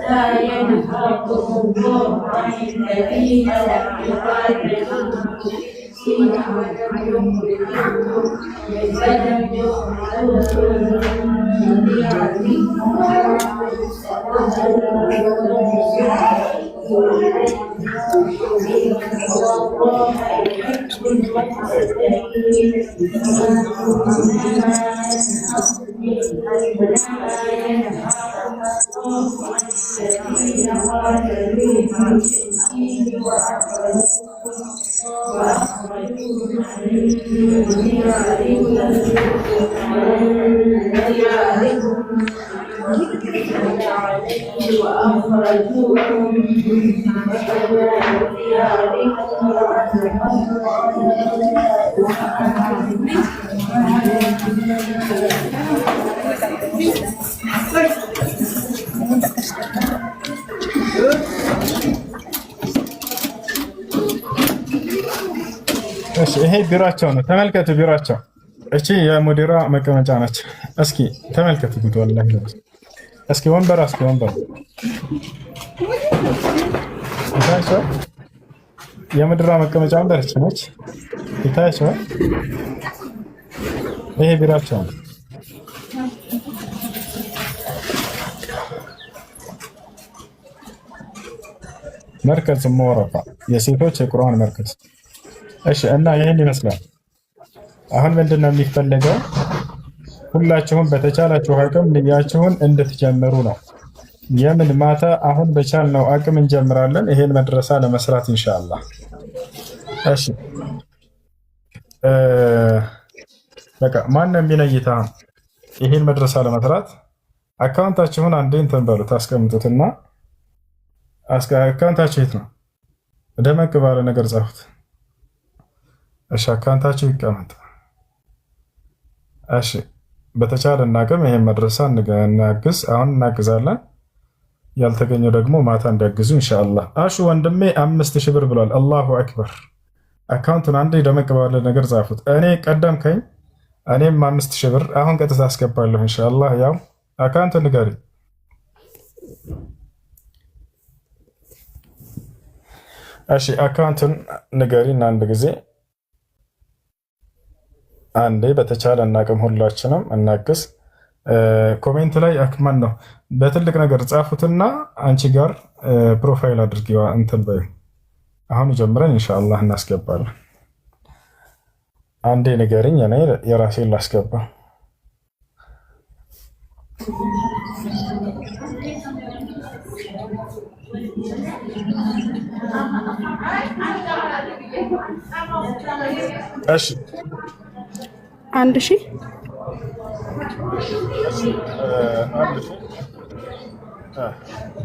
لا ينهاكم الله عن الذين لم يقاتلوكم في الدين ولم يخرجوكم ይሄ ቢሯቸው ነው። ተመልከቱ ቢሯቸው። እቺ የሙዲራ መቀመጫ ነች። እስኪ ተመልከቱ ጉድ ወላሂ። እስኪ ወንበር ወንበር ይታያቸዋል። የሙዲራ መቀመጫ ወንበር እቺ ነች። ይታያቸዋል። ይሄ ቢሯቸው ነው። መርከዝ መወረፋ የሴቶች የቁርአን መርከዝ። እሺ እና ይሄን ይመስላል። አሁን ምንድነው የሚፈለገው? ሁላችሁም በተቻላችሁ አቅም ንያችሁን እንድትጀምሩ ነው። የምን ማታ አሁን በቻልነው አቅም እንጀምራለን ይሄን መድረሳ ለመስራት ኢንሻአላህ። እሺ በቃ ማን ነው የሚነይታ ይሄን መድረሳ ለመስራት? አካውንታችሁን አንዴ እንትን በሉት አስቀምጡትና አካውንታችሁ የት ነው? ደመቅ ባለ ነገር ጻፉት። እሺ አካውንታችሁ ይቀመጥ። እሺ በተቻለ አቅም ይሄን መድረሳ እናግዝ። አሁን እናግዛለን። ያልተገኘው ደግሞ ማታ እንዲያግዙ ኢንሻአላህ። አሹ ወንድሜ 5000 ብር ብሏል። አላሁ አክበር። አካውንቱን አንዴ ደመቅ ባለ ነገር ጻፉት። እኔ ቀደምከኝ፣ እኔም 5000 ብር አሁን ቀጥታ አስገባለሁ ኢንሻአላህ። ያው አካውንቱን ንገሪ። እሺ አካውንቱን ንገሪና አንድ ጊዜ አንዴ በተቻለ አቅም ሁላችንም እናግዝ። ኮሜንት ላይ አክማን ነው በትልቅ ነገር ጻፉትና አንቺ ጋር ፕሮፋይል አድርጊዋ እንትን በይ። አሁን ጀምረን ኢንሻአላህ እናስገባለን። አንዴ ንገሪኝ፣ እኔ የራሴን ላስገባ። እሺ 1000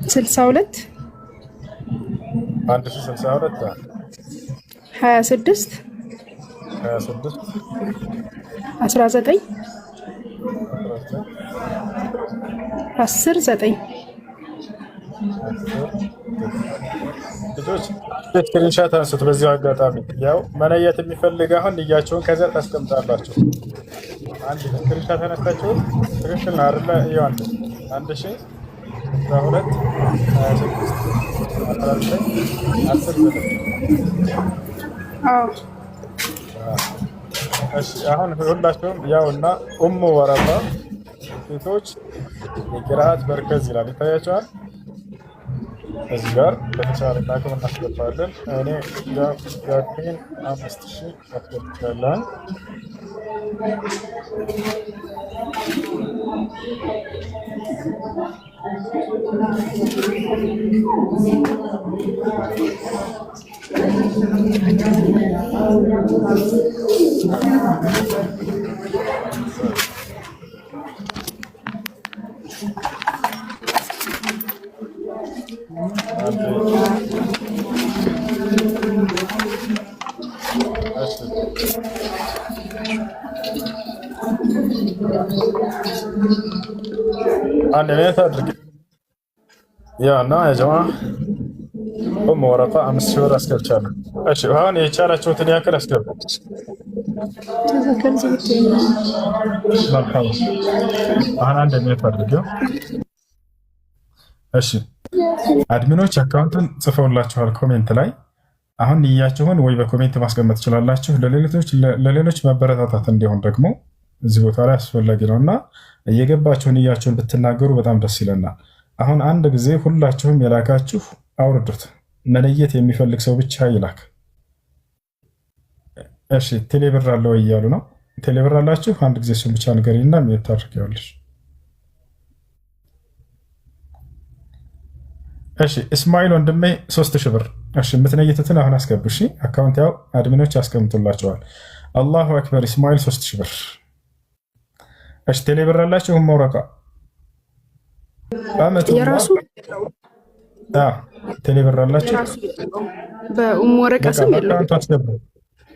62 26 19 10 9 ልጆች ስክሪንሻት አንሱት። በዚሁ አጋጣሚ ያው መነየት የሚፈልግ አሁን ንያቸውን ከዛ ታስቀምጣላችሁ። አንድ ስክሪንሻት አነሳችሁ ትክክል ነው አይደለ? ይሄው 1000 12 26 አዎ እሺ አሁን ሁላችሁም ያውና ኡሙ ወረባ ሴቶች የቂራአት መርከዝ ይላል ይታያችኋል። እዚህ ጋር በተቻለ አቅም እናስገባለን። እኔ ያክን 5000 አስገብቻለሁ። አንድ ሚኒት አድርግ። ያ እና ያ ጀማዓ ወረቃ 5000 ብር አስገብቻለሁ። እሺ አሁን የቻላችሁትን ያክል አስገቡ። አሁን አንድ የሚያደርገው እሺ አድሚኖች አካውንቱን ጽፈውላችኋል ኮሜንት ላይ። አሁን ንያችሁን ወይ በኮሜንት ማስቀመጥ ትችላላችሁ። ለሌሎች መበረታታት እንዲሆን ደግሞ እዚህ ቦታ ላይ አስፈላጊ ነው እና እየገባችሁ ንያችሁን ብትናገሩ በጣም ደስ ይለናል። አሁን አንድ ጊዜ ሁላችሁም የላካችሁ አውርዱት። መለየት የሚፈልግ ሰው ብቻ ይላክ። እሺ ቴሌብር አለ ወይ እያሉ ነው። ቴሌብር አላችሁ? አንድ ጊዜ እሱን ብቻ ንገሪና ምን ታደርጊያለሽ? እሺ እስማኤል ወንድሜ 3000 ብር። እሺ የምትነይቱትን አሁን አስገቡ። እሺ አካውንት ያው አድሚኖች ያስቀምጡላቸዋል። አላሁ አክበር። እስማኤል 3000 ብር። እሺ ቴሌብር አላችሁ? ወረቃ የራሱ ቴሌብር አላችሁ? በኡሙ ወረቃ ስም የለውም።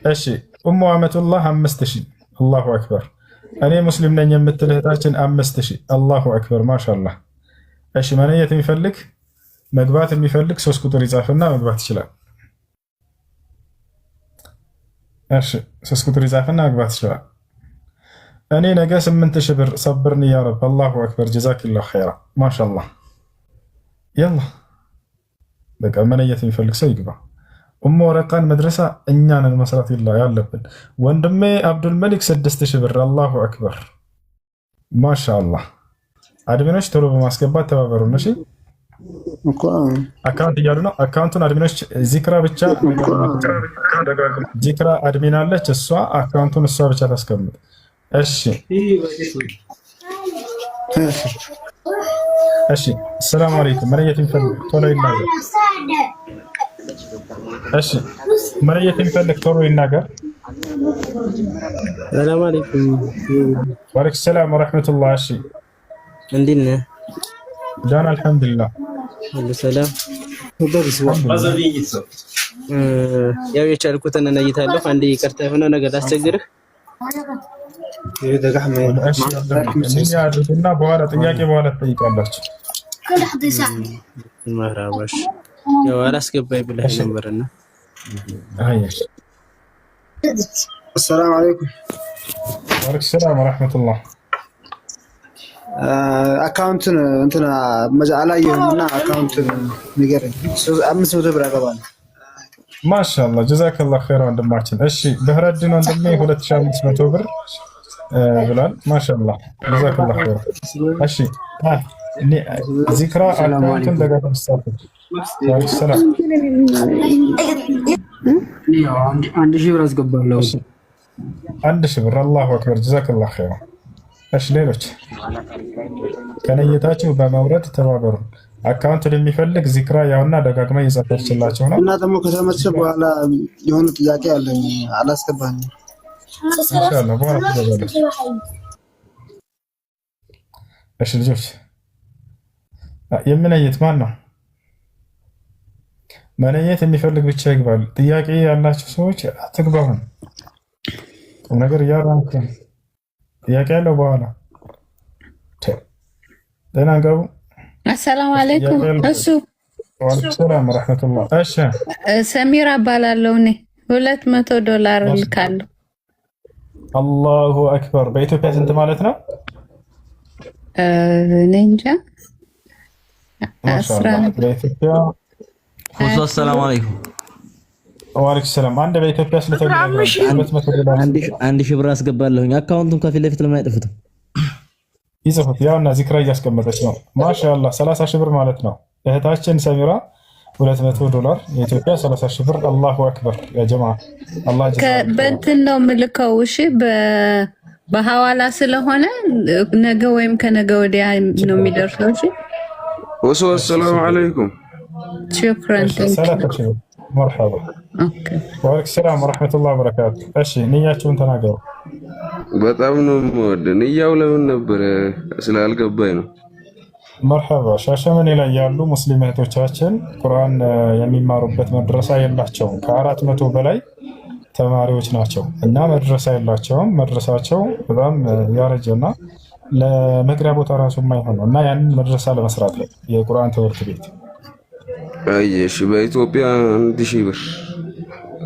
እሺ ኡሙ አመቱላህ 5000። አላሁ አክበር። እኔ ሙስሊም ነኝ የምትል እህታችን 5000። አላሁ አክበር ማሻአላህ። እሺ መነየት የሚፈልግ መግባት የሚፈልግ 3 ቁጥር ይጻፍና መግባት ይችላል። እሺ 3 ቁጥር ይጻፍና መግባት ይችላል። እኔ ነገ 8000 ብር ሰብርኒ ያ ረብ። አላሁ አክበር ጀዛኪላሁ ኸይራ ማሻአላህ። يلا በቃ መነየት የሚፈልግ ሰው ይግባ። ኡሙ ወረቃን መድረሳ እኛንን መስራት ያለብን። ወንድሜ አብዱል መሊክ 6000 ብር። አላሁ አክበር ማሻአላህ። አድሚኖች ቶሎ በማስገባት ተባበሩን። እሺ አካውንት እያሉ ነው። አካውንቱን አድሚኖች ዚክራ ብቻ ዚክራ አድሚን አለች፣ እሷ አካውንቱን እሷ ብቻ ታስቀምጥ። እሺ እሺ ሰላም አለይኩም። መለየት የሚፈልግ ቶሎ ይናገር። እሺ መለየት የሚፈልግ ቶሎ ይናገር። ሰላም አለይኩም። ወአለይኩም ሰላም ወራህመቱላህ። እሺ እንዴት ነህ? ዳን አልሐምዱሊላህ ሁሉ ሰላም። ያው የቻልኩትን እነይታለሁ። አንዴ ይቅርታ የሆነ ነገር አስቸግርህ እና በኋላ ጥያቄ በኋላ ትጠይቃላችሁ። መራባሽ ያው አላስገባኝ ብለህ ነበርና السلام عليكم. وعليكم السلام ورحمة الله. አካውንቱን እንትና አላየሁምና አካውንቱን ንገረኝ። 500 ብር አገባለሁ። ማሻአላህ ጀዛከላህ ኸይር ወንድማችን። እሺ በህረድን ወንድሜ 2500 ብር ብሏል። ማሻአላህ ጀዛከላህ ኸይር። እሺ ዚክራ አካውንቱን ደጋግመህ ተሳተፍ። ወአለይኩም ሰላም። 1000 ብር አስገባለሁ። 1000 ብር። አላሁ አክበር ጀዛከላህ ኸይር። እሺ ሌሎች ከነየታችሁ በመውረድ ተባበሩ። አካውንቱን የሚፈልግ ዚክራ ያውና ደጋግማ እየጻፈችላችሁ ነው። እና ደግሞ ከተመቸ በኋላ የሆነ ጥያቄ አለኝ አላስገባኝም። ኢንሻአላህ በኋላ ተዘጋጁ። እሺ ልጆች የምነየት ማን ነው? መነየት የሚፈልግ ብቻ ይግባል። ጥያቄ ያላችሁ ሰዎች አትግባሁን። ቁም ነገር እያራንኩ ጥያቄ ያለው በኋላ ደህና ገቡ። አሰላሙ አለይኩም። እሱ ወአለይኩም ሰላም ወራህመቱላህ። እሺ ሰሚራ እባላለሁ። እኔ $200 ልካለሁ። አላሁ አክበር። በኢትዮጵያ ስንት ማለት ነው? እኔ እንጃ። በኢትዮጵያ ሰላም አለይኩም። ወአለይኩም ሰላም። አንድ በኢትዮጵያ ስለተገኘ $200 1000 ብር አስገባለሁኝ። አካውንቱን ከፊት ለፊት ለምን አይጥፉትም? ይጽፉት። ያውና ዚክራ እያስቀመጠች ነው። ማሻአላህ 30 ሺህ ብር ማለት ነው። እህታችን ሰሚራ $200 የኢትዮጵያ 30 ሺህ ብር። አላሁ አክበር ያ ጀማዓ። አላህ በእንትን ነው የምልከው። እሺ በሐዋላ ስለሆነ ነገ ወይም ከነገ ወዲያ ነው የሚደርሰው። እሺ ሰላም አለይኩም። ሹክራን መርሐባ። ወአለይኩም ሰላም ወራህመቱላሂ ወበረካቱ። እሺ ንያችሁን ተናገሩ። በጣም ነው የምወደው። ንያው ለምን ነበር ስላልገባኝ ነው። መርሐባ። ሻሸመኔ ላይ ያሉ ሙስሊም እህቶቻችን ቁርአን የሚማሩበት መድረሳ የላቸውም። ከ400 በላይ ተማሪዎች ናቸው እና መድረሳ የላቸውም። መድረሳቸው በጣም ያረጀና ለመግሪያ ቦታ ራሱ የማይሆን ነው እና ያንን መድረሳ ለመስራት ነው የቁርአን ትምህርት ቤት አየሽ በኢትዮጵያ 1000 ብር።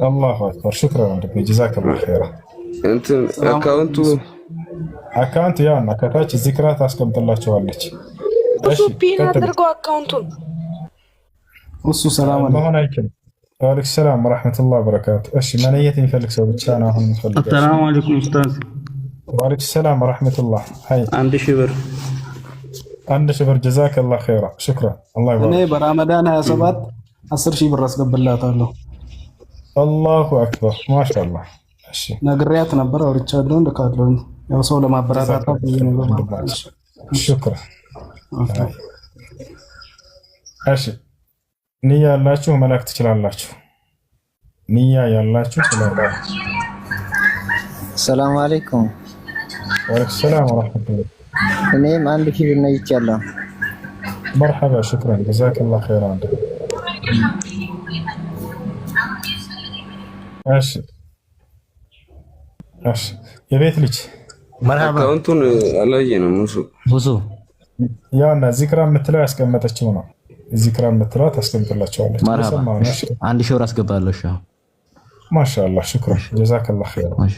አላሁ አክበር ሽክራን ወንድሜ ጀዛከላሁ ኸይራ። እንትን አካውንት ያውና ከታች ዚክራ ታስቀምጥላችኋለች። እሺ ፒን አድርገው አካውንቱን እሱ ሰላም አለይኩም አይከም ወአለይኩም ሰላም ወራህመቱላሂ ወበረካቱ። እሺ መነየት የሚፈልግ ሰው ብቻ ነው አሁን የሚፈልገው። ሰላም አለይኩም ኡስታዝ። ወአለይኩም ሰላም ወራህመቱላህ። አይ 1000 ብር 1000 ብር ጀዛከላሁ ኸይራ ሽክራን። አላህ ይባርክ። እኔ በረመዳን 27 10000 ብር አስገባላታለሁ። አላሁ አክበር ማሻአላህ። እሺ ነግሬያት ነበር አውርቻለሁ እንደካለሁ ያው ሰው ለማበረታታት ነው። ሽክራን። እሺ ንያ ያላችሁ መላክ ትችላላችሁ። ንያ ያላችሁ ትችላላችሁ። ሰላም አለይኩም። ወአለይኩም ሰላም ወራህመቱላህ። እኔም 1000 ብር ነይቻለሁ። መርሐባ ሽክራን ጀዛከላሁ ኸይራን። እሺ እሺ የቤት ልጅ መርሐባ አካውንቱን አላየንም። ብዙ ያውና ዚክራ የምትለው ያስቀመጠችው ነው። ዚክራ የምትለው ታስቀምጥላችኋለች። መርሐባ 1000 ብር አስገባለሁ። እሺ ማሻአላህ ሽክራን ጀዛከላሁ ኸይራን።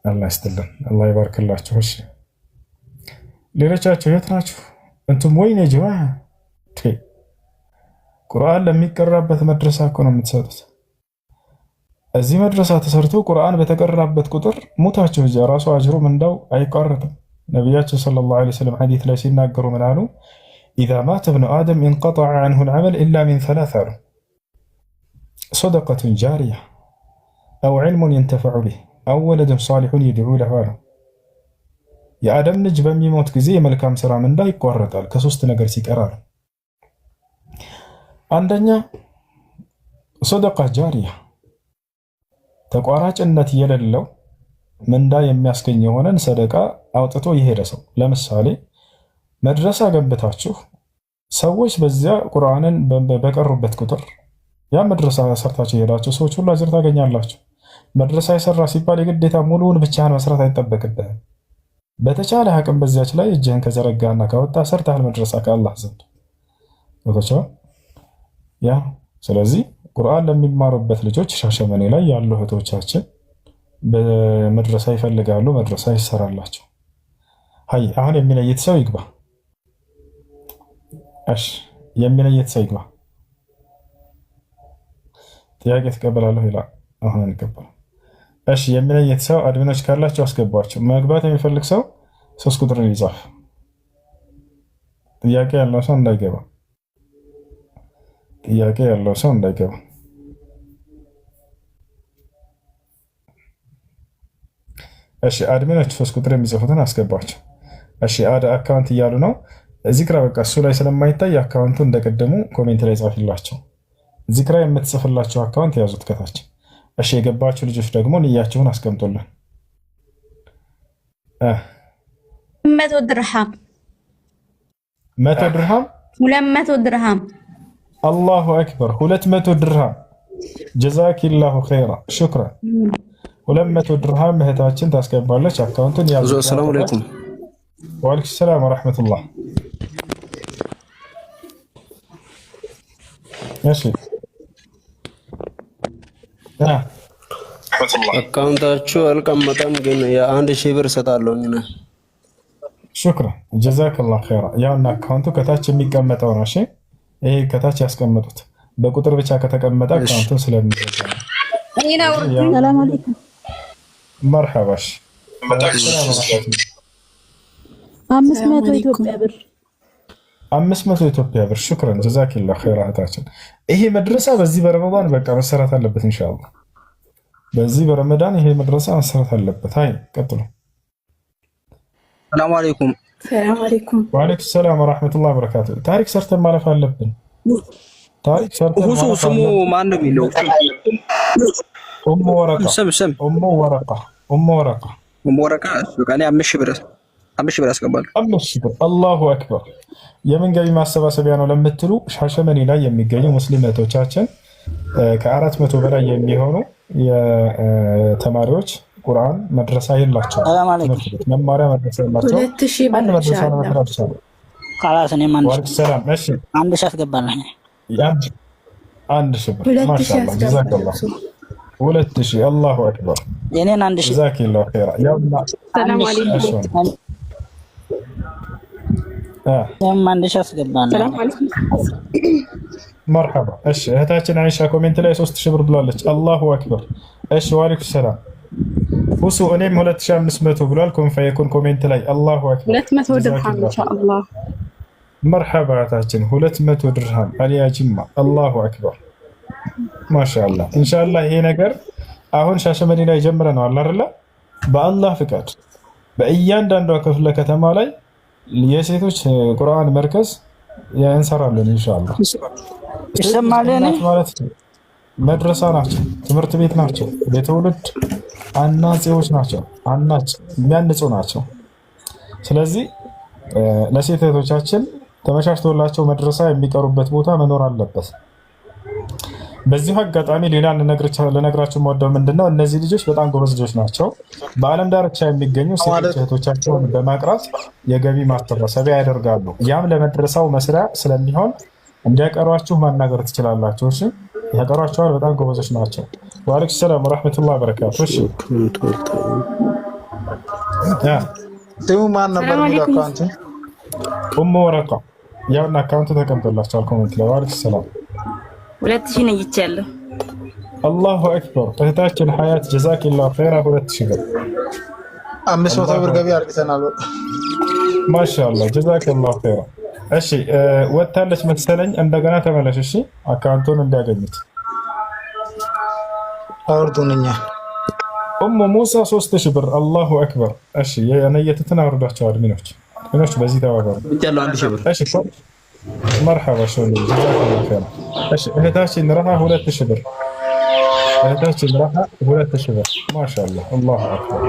አላህ ይስጥልን፣ አላህ ይባርክላችሁ። እሺ ሌሎቻችሁ የት ናችሁ? እንቱም ወይኔ ጀማ ቁርአን ለሚቀራበት መድረሳ እኮ ነው የምትሰጡት። እዚህ መድረሳ ተሰርቶ ቁርአን በተቀራበት ቁጥር ሙታችሁ እዚያ ራሱ አጅሩ ምንዳው አይቋረጥም። ነቢያችን ሰለላሁ ዐለይሂ ወሰለም ሐዲስ ላይ ሲናገሩ ምን አሉ? ኢዛ ማተ ብኑ አደም እንቀጠዐ ዐንሁ አልዐመል ኢላ ሚን ሰላሳ አሉ። ሰደቀቱን ጃሪያ አው ዒልሙን የንተፈዑ ቢህ አው ወለድን ሷሊሑን የድዑ ለሁ አሉ። የአደም ልጅ በሚሞት ጊዜ የመልካም ስራ ምንዳ ይቋረጣል ከሶስት ነገር ሲቀር አሉ። አንደኛ ሰደቃ ጃሪያ ተቋራጭነት የሌለው ምንዳ የሚያስገኝ የሆነን ሰደቃ አውጥቶ የሄደ ሰው። ለምሳሌ መድረሳ ገንብታችሁ ሰዎች በዚያ ቁርአንን በቀሩበት ቁጥር ያ መድረሳ ሰርታችሁ የሄዳችሁ ሰዎች ሁሉ አጅር ታገኛላችሁ። መድረሳ የሰራ ሲባል የግዴታ ሙሉውን ብቻህን መስራት አይጠበቅብህም። በተቻለ አቅም በዚያች ላይ እጅህን ከዘረጋና ካወጣ ሰርተሃል መድረሳ ከአላህ ዘንድ ያ። ስለዚህ ቁርአን ለሚማሩበት ልጆች ሻሸመኔ ላይ ያሉ እህቶቻችን በመድረሳ ይፈልጋሉ፣ መድረሳ ይሰራላቸው። አይ አሁን የሚለይት ሰው ይግባ። እሺ የሚለይት ሰው ይግባ። ጥያቄ ተቀበላለሁ ይላል። አሁን እንቀበል። እሺ የሚለይት ሰው አድሚኖች ካላቸው አስገቧቸው። መግባት የሚፈልግ ሰው 3 ቁጥርን ይጻፍ። ጥያቄ ያለው ሰው እንዳይገባ። ጥያቄ ያለው ሰው እንዳይገባ። እሺ አድሚኖች 3 ቁጥር የሚጽፉትን አስገቧቸው። እሺ አድ አካውንት እያሉ ነው። ዚክራ በቃ እሱ ላይ ስለማይታይ አካውንቱ እንደቀደሙ ኮሜንት ላይ ጻፍላቸው። ዚክራ የምትጽፍላቸው አካውንት ያዙት ከታች። እሺ የገባችሁ ልጆች ደግሞ ንያችሁን አስቀምጡልን። 100 ድርሃም 100 ድርሃም 200 ድርሃም አላሁ አክበር 200 ድርሃም ጀዛኪላሁ ኸይራ ሽክራን 200 ድርሃም እህታችን ታስገባለች። አካውንቱን ያዙ። ሰላም አለይኩም። ወአለይኩም ሰላም ወራህመቱላህ። እሺ አካውንታችሁ አልቀመጠም፣ ግን የ1000 ብር እሰጣለሁ። ሽክራን ጀዛከላሁ ኸይራ። ያውና አካውንቱ ከታች የሚቀመጠው ነው። እሺ ይሄ ከታች ያስቀመጡት በቁጥር ብቻ ከተቀመጠ አካውንቱን ስለሚዘጋ ነው። ሰላም አለይኩም። መርሐባሽ 500 ኢትዮጵያ ብር 500 ኢትዮጵያ ብር ሽክራን ጀዛኪላሁ ኸይራ እህታችን። ይሄ መድረሳ በዚህ በረመዳን በቃ መሰራት አለበት ኢንሻአላህ። በዚህ በረመዳን ይሄ መድረሳ መሰራት አለበት። አይ ቀጥሉ። ሰላም አለይኩም። ሰላም አለይኩም። ወአለይኩም ሰላም ወራህመቱላሂ ወበረካቱ። ታሪክ ሰርተን ማለፍ አለብን። ታሪክ ሰርተን ማለፍ አለብን። ስሙ ማን ነው የሚለው? ኡሙ ወረቃ ኡሙ ወረቃ ኡሙ ወረቃ ኡሙ ወረቃ። በቃ እኔ 5000 ብር አስገባለሁ። 5000 ብር አላሁ አክበር። የምን ገቢ ማሰባሰቢያ ነው ለምትሉ ሻሸመኔ ላይ የሚገኙ ሙስሊም እህቶቻችን ከ400 በላይ የሚሆኑ የተማሪዎች ቁርአን መድረሳ የላቸው። መማሪያ መድረሳ የላቸው። 2000 አንድ መድረሳ ነው መስራት ይችላል። خلاص እኔ ማን ሰላም። እሺ 1000 አስገባለሁ። አንድ ሺህ ብር ማሻአላህ ጀዛከላህ 2000 አላሁ አክበር የኔን 1000 ጀዛከላህ ኸይራ ያውና ሰላም አለይኩም አንድ ሺህ አስገባና ሰላም አለይኩም መርሐባ እሺ እህታችን አይሻ ኮሜንት ላይ 3000 ብር ብላለች አላሁ አክበር እሺ ወአለይኩም ሰላም ሁሱ እኔም 2500 ብሏል ኮንፋይኩን ኮሜንት ላይ አላሁ አክበር 200 ድርሃም ኢንሻአላህ መርሐባ እህታችን 200 ድርሃም አሊያ ጅማ አላሁ አክበር ማሻአላህ ኢንሻአላህ ይሄ ነገር አሁን ሻሸመኔ ላይ ጀምረናል አይደል በአላህ ፍቃድ በእያንዳንዱ ክፍለ ከተማ ላይ የሴቶች ቁርአን መርከዝ እንሰራለን ኢንሻአላህ ይሰማልን ማለት መድረሳ ናቸው ትምህርት ቤት ናቸው የትውልድ አናጺዎች ናቸው አናጭ የሚያንጹ ናቸው ስለዚህ ለሴት እህቶቻችን ተመቻችቶላቸው መድረሳ የሚቀሩበት ቦታ መኖር አለበት በዚህ አጋጣሚ ሌላ ለነግራችሁ ወደው ምንድነው እነዚህ ልጆች በጣም ጎበዝ ልጆች ናቸው በአለም ዳርቻ የሚገኙ ሴት እህቶቻቸውን በማቅራት የገቢ ማስተባሰቢያ ያደርጋሉ ያም ለመድረሳው መስሪያ ስለሚሆን እንዲያቀሯችሁ ማናገር ትችላላችሁ እሺ ያቀሯቸዋል በጣም ጎበዞች ናቸው ወአለይኩም ሰላም ወራህመቱላሂ ወበረካቱ እሺ ስሙ ማን ነበር አካውንት ወረቃ ያውና አካውንት ተቀበላችኋል ኮሜንት ላይ ወአለይኩም ሰላም 2000 ነው ይቻለሁ አላሁ አክበር እህታችን ሀያት ጀዛኪላሁ ኸይራ 2000 ብር 500 ብር ገቢ አድርገናል ማሻአላህ ጀዛኪላሁ ኸይራ እሺ ወጣለች መሰለኝ እንደገና ተመለሽ እሺ አካውንቱን እንዲያገኙት አውርዱንኛ ሙሳ 3000 ብር አላሁ አክበር እሺ የነየቱትን አውርዳቸው አድሚኖች በዚህ ተባበሩ ብቻለሁ 1000 ብር እሺ መርሐባ ሸው ጀዛኪላሁ ኸይራ እሺ እህታችን ረሃ 2000 ብር እህታችን ረሃ 2000 ብር ማሻአላህ አላሁ አክበር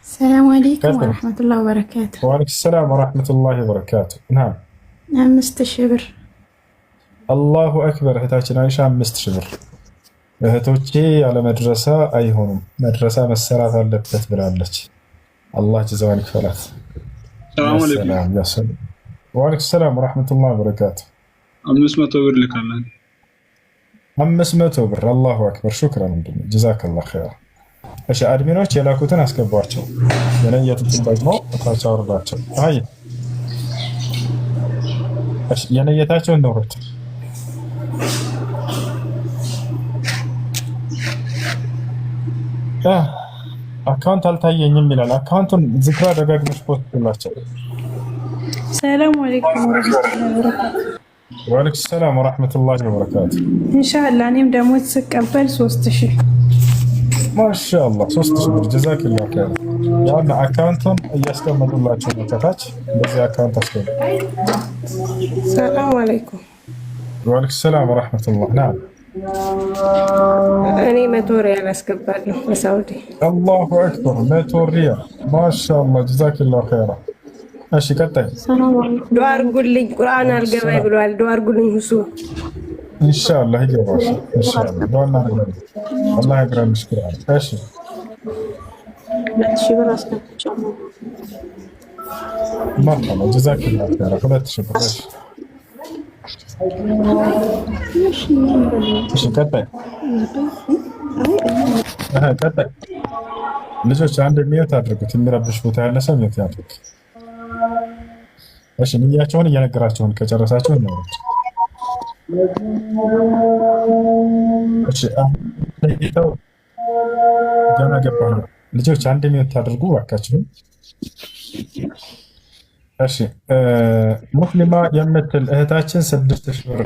ሰላም አለይኩም ወራህመቱላሂ ወበረካቱ ወአለይኩም ሰላም ወራህመቱላሂ ወበረካቱ ናም 5000 ብር አላሁ አክበር እህታችን አይሻ 5000 ብር እህቶቼ ያለ መድረሳ አይሆኑም መድረሳ መሰራት አለበት ብላለች አላህ ጀዛዋን ይክፈላት ሰላም አለይኩም ያሰለ ወአለይኩም ሰላም ወራህመቱላሂ ወበረካቱ 500 ብር ልካለን 500 ብር አላሁ አክበር ሹክራን ጀዛከላሁ ኸይራ እሺ አድሚኖች የላኩትን አስገቧቸው የነየቱትን ደግሞ ታች አውርዳቸው አይ እሺ የነየታቸውን ነውረት አካውንት አልታየኝም ይላል አካውንቱን ዝክራ ደጋግመሽ ፖስቱላቸው ሰላም አለይኩም ወራህመቱላሂ ወበረካቱ ወአለይኩም ሰላም ወራህመቱላሂ ወበረካቱ ኢንሻአላህ እኔም ደሞዝ ስቀበል 3000 ማሻአላህ 3000 ብር ጀዛኪላሁ ኸይር ያውና አካውንቱን እያስቀመጡላችሁ ነው ከታች በዚህ አካውንት አስገቡ ሰላም አለይኩም ወአለይኩም ሰላም ወራህመቱላህ ናም እኔ 100 ሪያል አስገባለሁ በሳውዲ አላሁ አክበር 100 ሪያል ማሻአላህ ጀዛኪላሁ ኸይራ እሺ ቀጣይ ሰላም አለይኩም ዱአ አድርጉልኝ ቁርአን አልገባይ ብሏል ዱአ አድርጉልኝ ሁሱ ኢንሻአላህ ይገባሽ ኢንሻአላህ ዱአ እናድርግ አላህ ያግራልሽ ቁርአን እሺ 2000 ብር አስገብቻለሁ መርሐባ ጀዛኪላሁ ኸይራ 2000 ብር እሺ ቀጣይ ቀጣይ ልጆች አንድ ሚዩት አድርጉት የሚረብሽ ቦታ ያለ ሰው ሚዩት ያድርግ እሺ ንያቸውን እየነገራቸውን ከጨረሳቸው ነው እሺ ለይተው ገና ገባሁ ልጆች አንድ ሚዩት አድርጉ እባካችሁ እሺ ሙስሊማ የምትል እህታችን 6000 ብር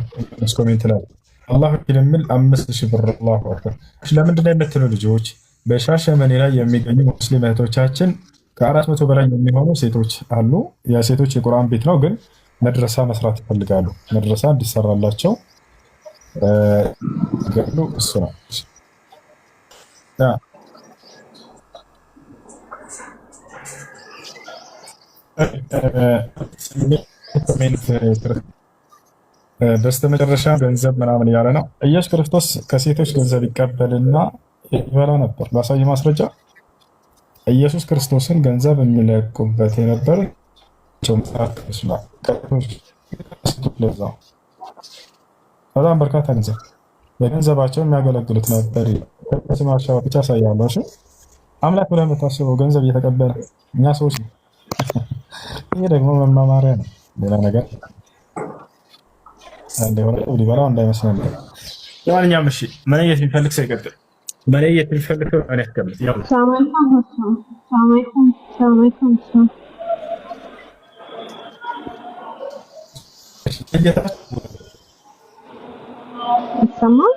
ኮሜንት ላይ አላህ ይልምል 5000 ብር አላሁ አክበር እሺ ለምንድን ነው የምትሉ ልጆች በሻሸመኔ ላይ የሚገኙ ሙስሊም እህቶቻችን ከ400 በላይ የሚሆኑ ሴቶች አሉ የሴቶች የቁርአን ቤት ነው ግን መድረሳ መስራት ይፈልጋሉ መድረሳ እንዲሰራላቸው ገሉ እሱ ነው በስተመጨረሻ ገንዘብ ምናምን እያለ ነው ኢየሱስ ክርስቶስ ከሴቶች ገንዘብ ይቀበልና ይበላ ነበር ላሳይ ማስረጃ ኢየሱስ ክርስቶስን ገንዘብ የሚለቁበት የነበረ በጣም በርካታ ገንዘብ በገንዘባቸው የሚያገለግሉት ነበር። ስማቸው ብቻ ያሳያለሁ። እሺ አምላክ ብለህ የምታስበው ገንዘብ እየተቀበለ እኛ ሰዎች ነው። ይሄ ደግሞ መማማሪያ ነው፣ ሌላ ነገር እንደሆነ ሊበላው እንዳይመስለን። ለማንኛውም እሺ መለየት የሚፈልግ ሰው ይቀጥል። መለየት የሚፈልግ ሰው እኔ አስቀምጥ። ያው ይሰማል።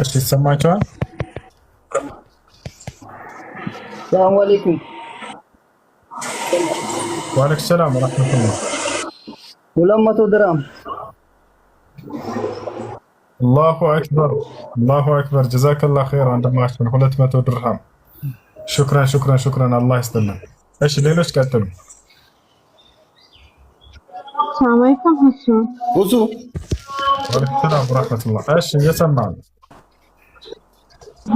እሺ ይሰማችኋል? ሰላም አለይኩም። ወአለይኩም ሰላም ወራህመቱላህ። 200 ድርሃም። አላሁ አክበር አላሁ አክበር። ጀዛከላሁ ኸይር ወንድማችን 200 ድርሃም። ሹክራን ሹክራን ሹክራን። አላህ ይስጥልን። እሺ ሌሎች ቀጥሉ። ሰላም አለይኩም ብዙ ወአለይኩም ሰላም ወራህመቱላህ። እሺ እየሰማን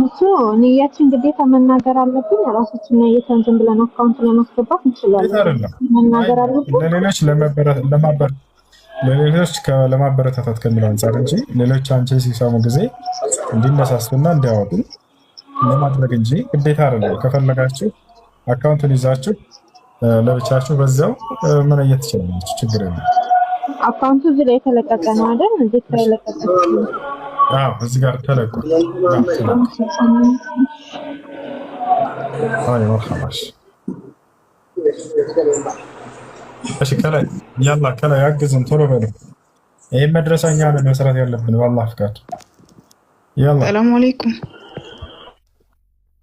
እሱ ንያችን ግዴታ መናገር አለብን። የራሳችን ንያችን ዝም ብለን አካውንት ለማስገባት እንችላለን። መናገር አለብን ለሌሎች ለማበረታታት ከሚለው አንጻር እንጂ ሌሎች አንቺ ሲሰሙ ጊዜ እንዲነሳሱና እንዲያወጡ ለማድረግ እንጂ ግዴታ አይደለም። ከፈለጋችሁ አካውንቱን ይዛችሁ ለብቻችሁ በዛው መለየት ትችላላችሁ። ችግር የለም። አካውንቱ እዚህ ላይ የተለቀቀ ነው አይደል? እዚህ ላይ የተለቀቀ ነው። አዎ እዚህ ጋር ተለቋል። አይ ወርሐማሽ እሺ ከላይ ያላ ከላይ ያግዝን ቶሎ በሉ። ይሄ መድረሳኛ ነው መስራት ያለብን በአላህ ፍቃድ። ያላ ሰላም አለይኩም።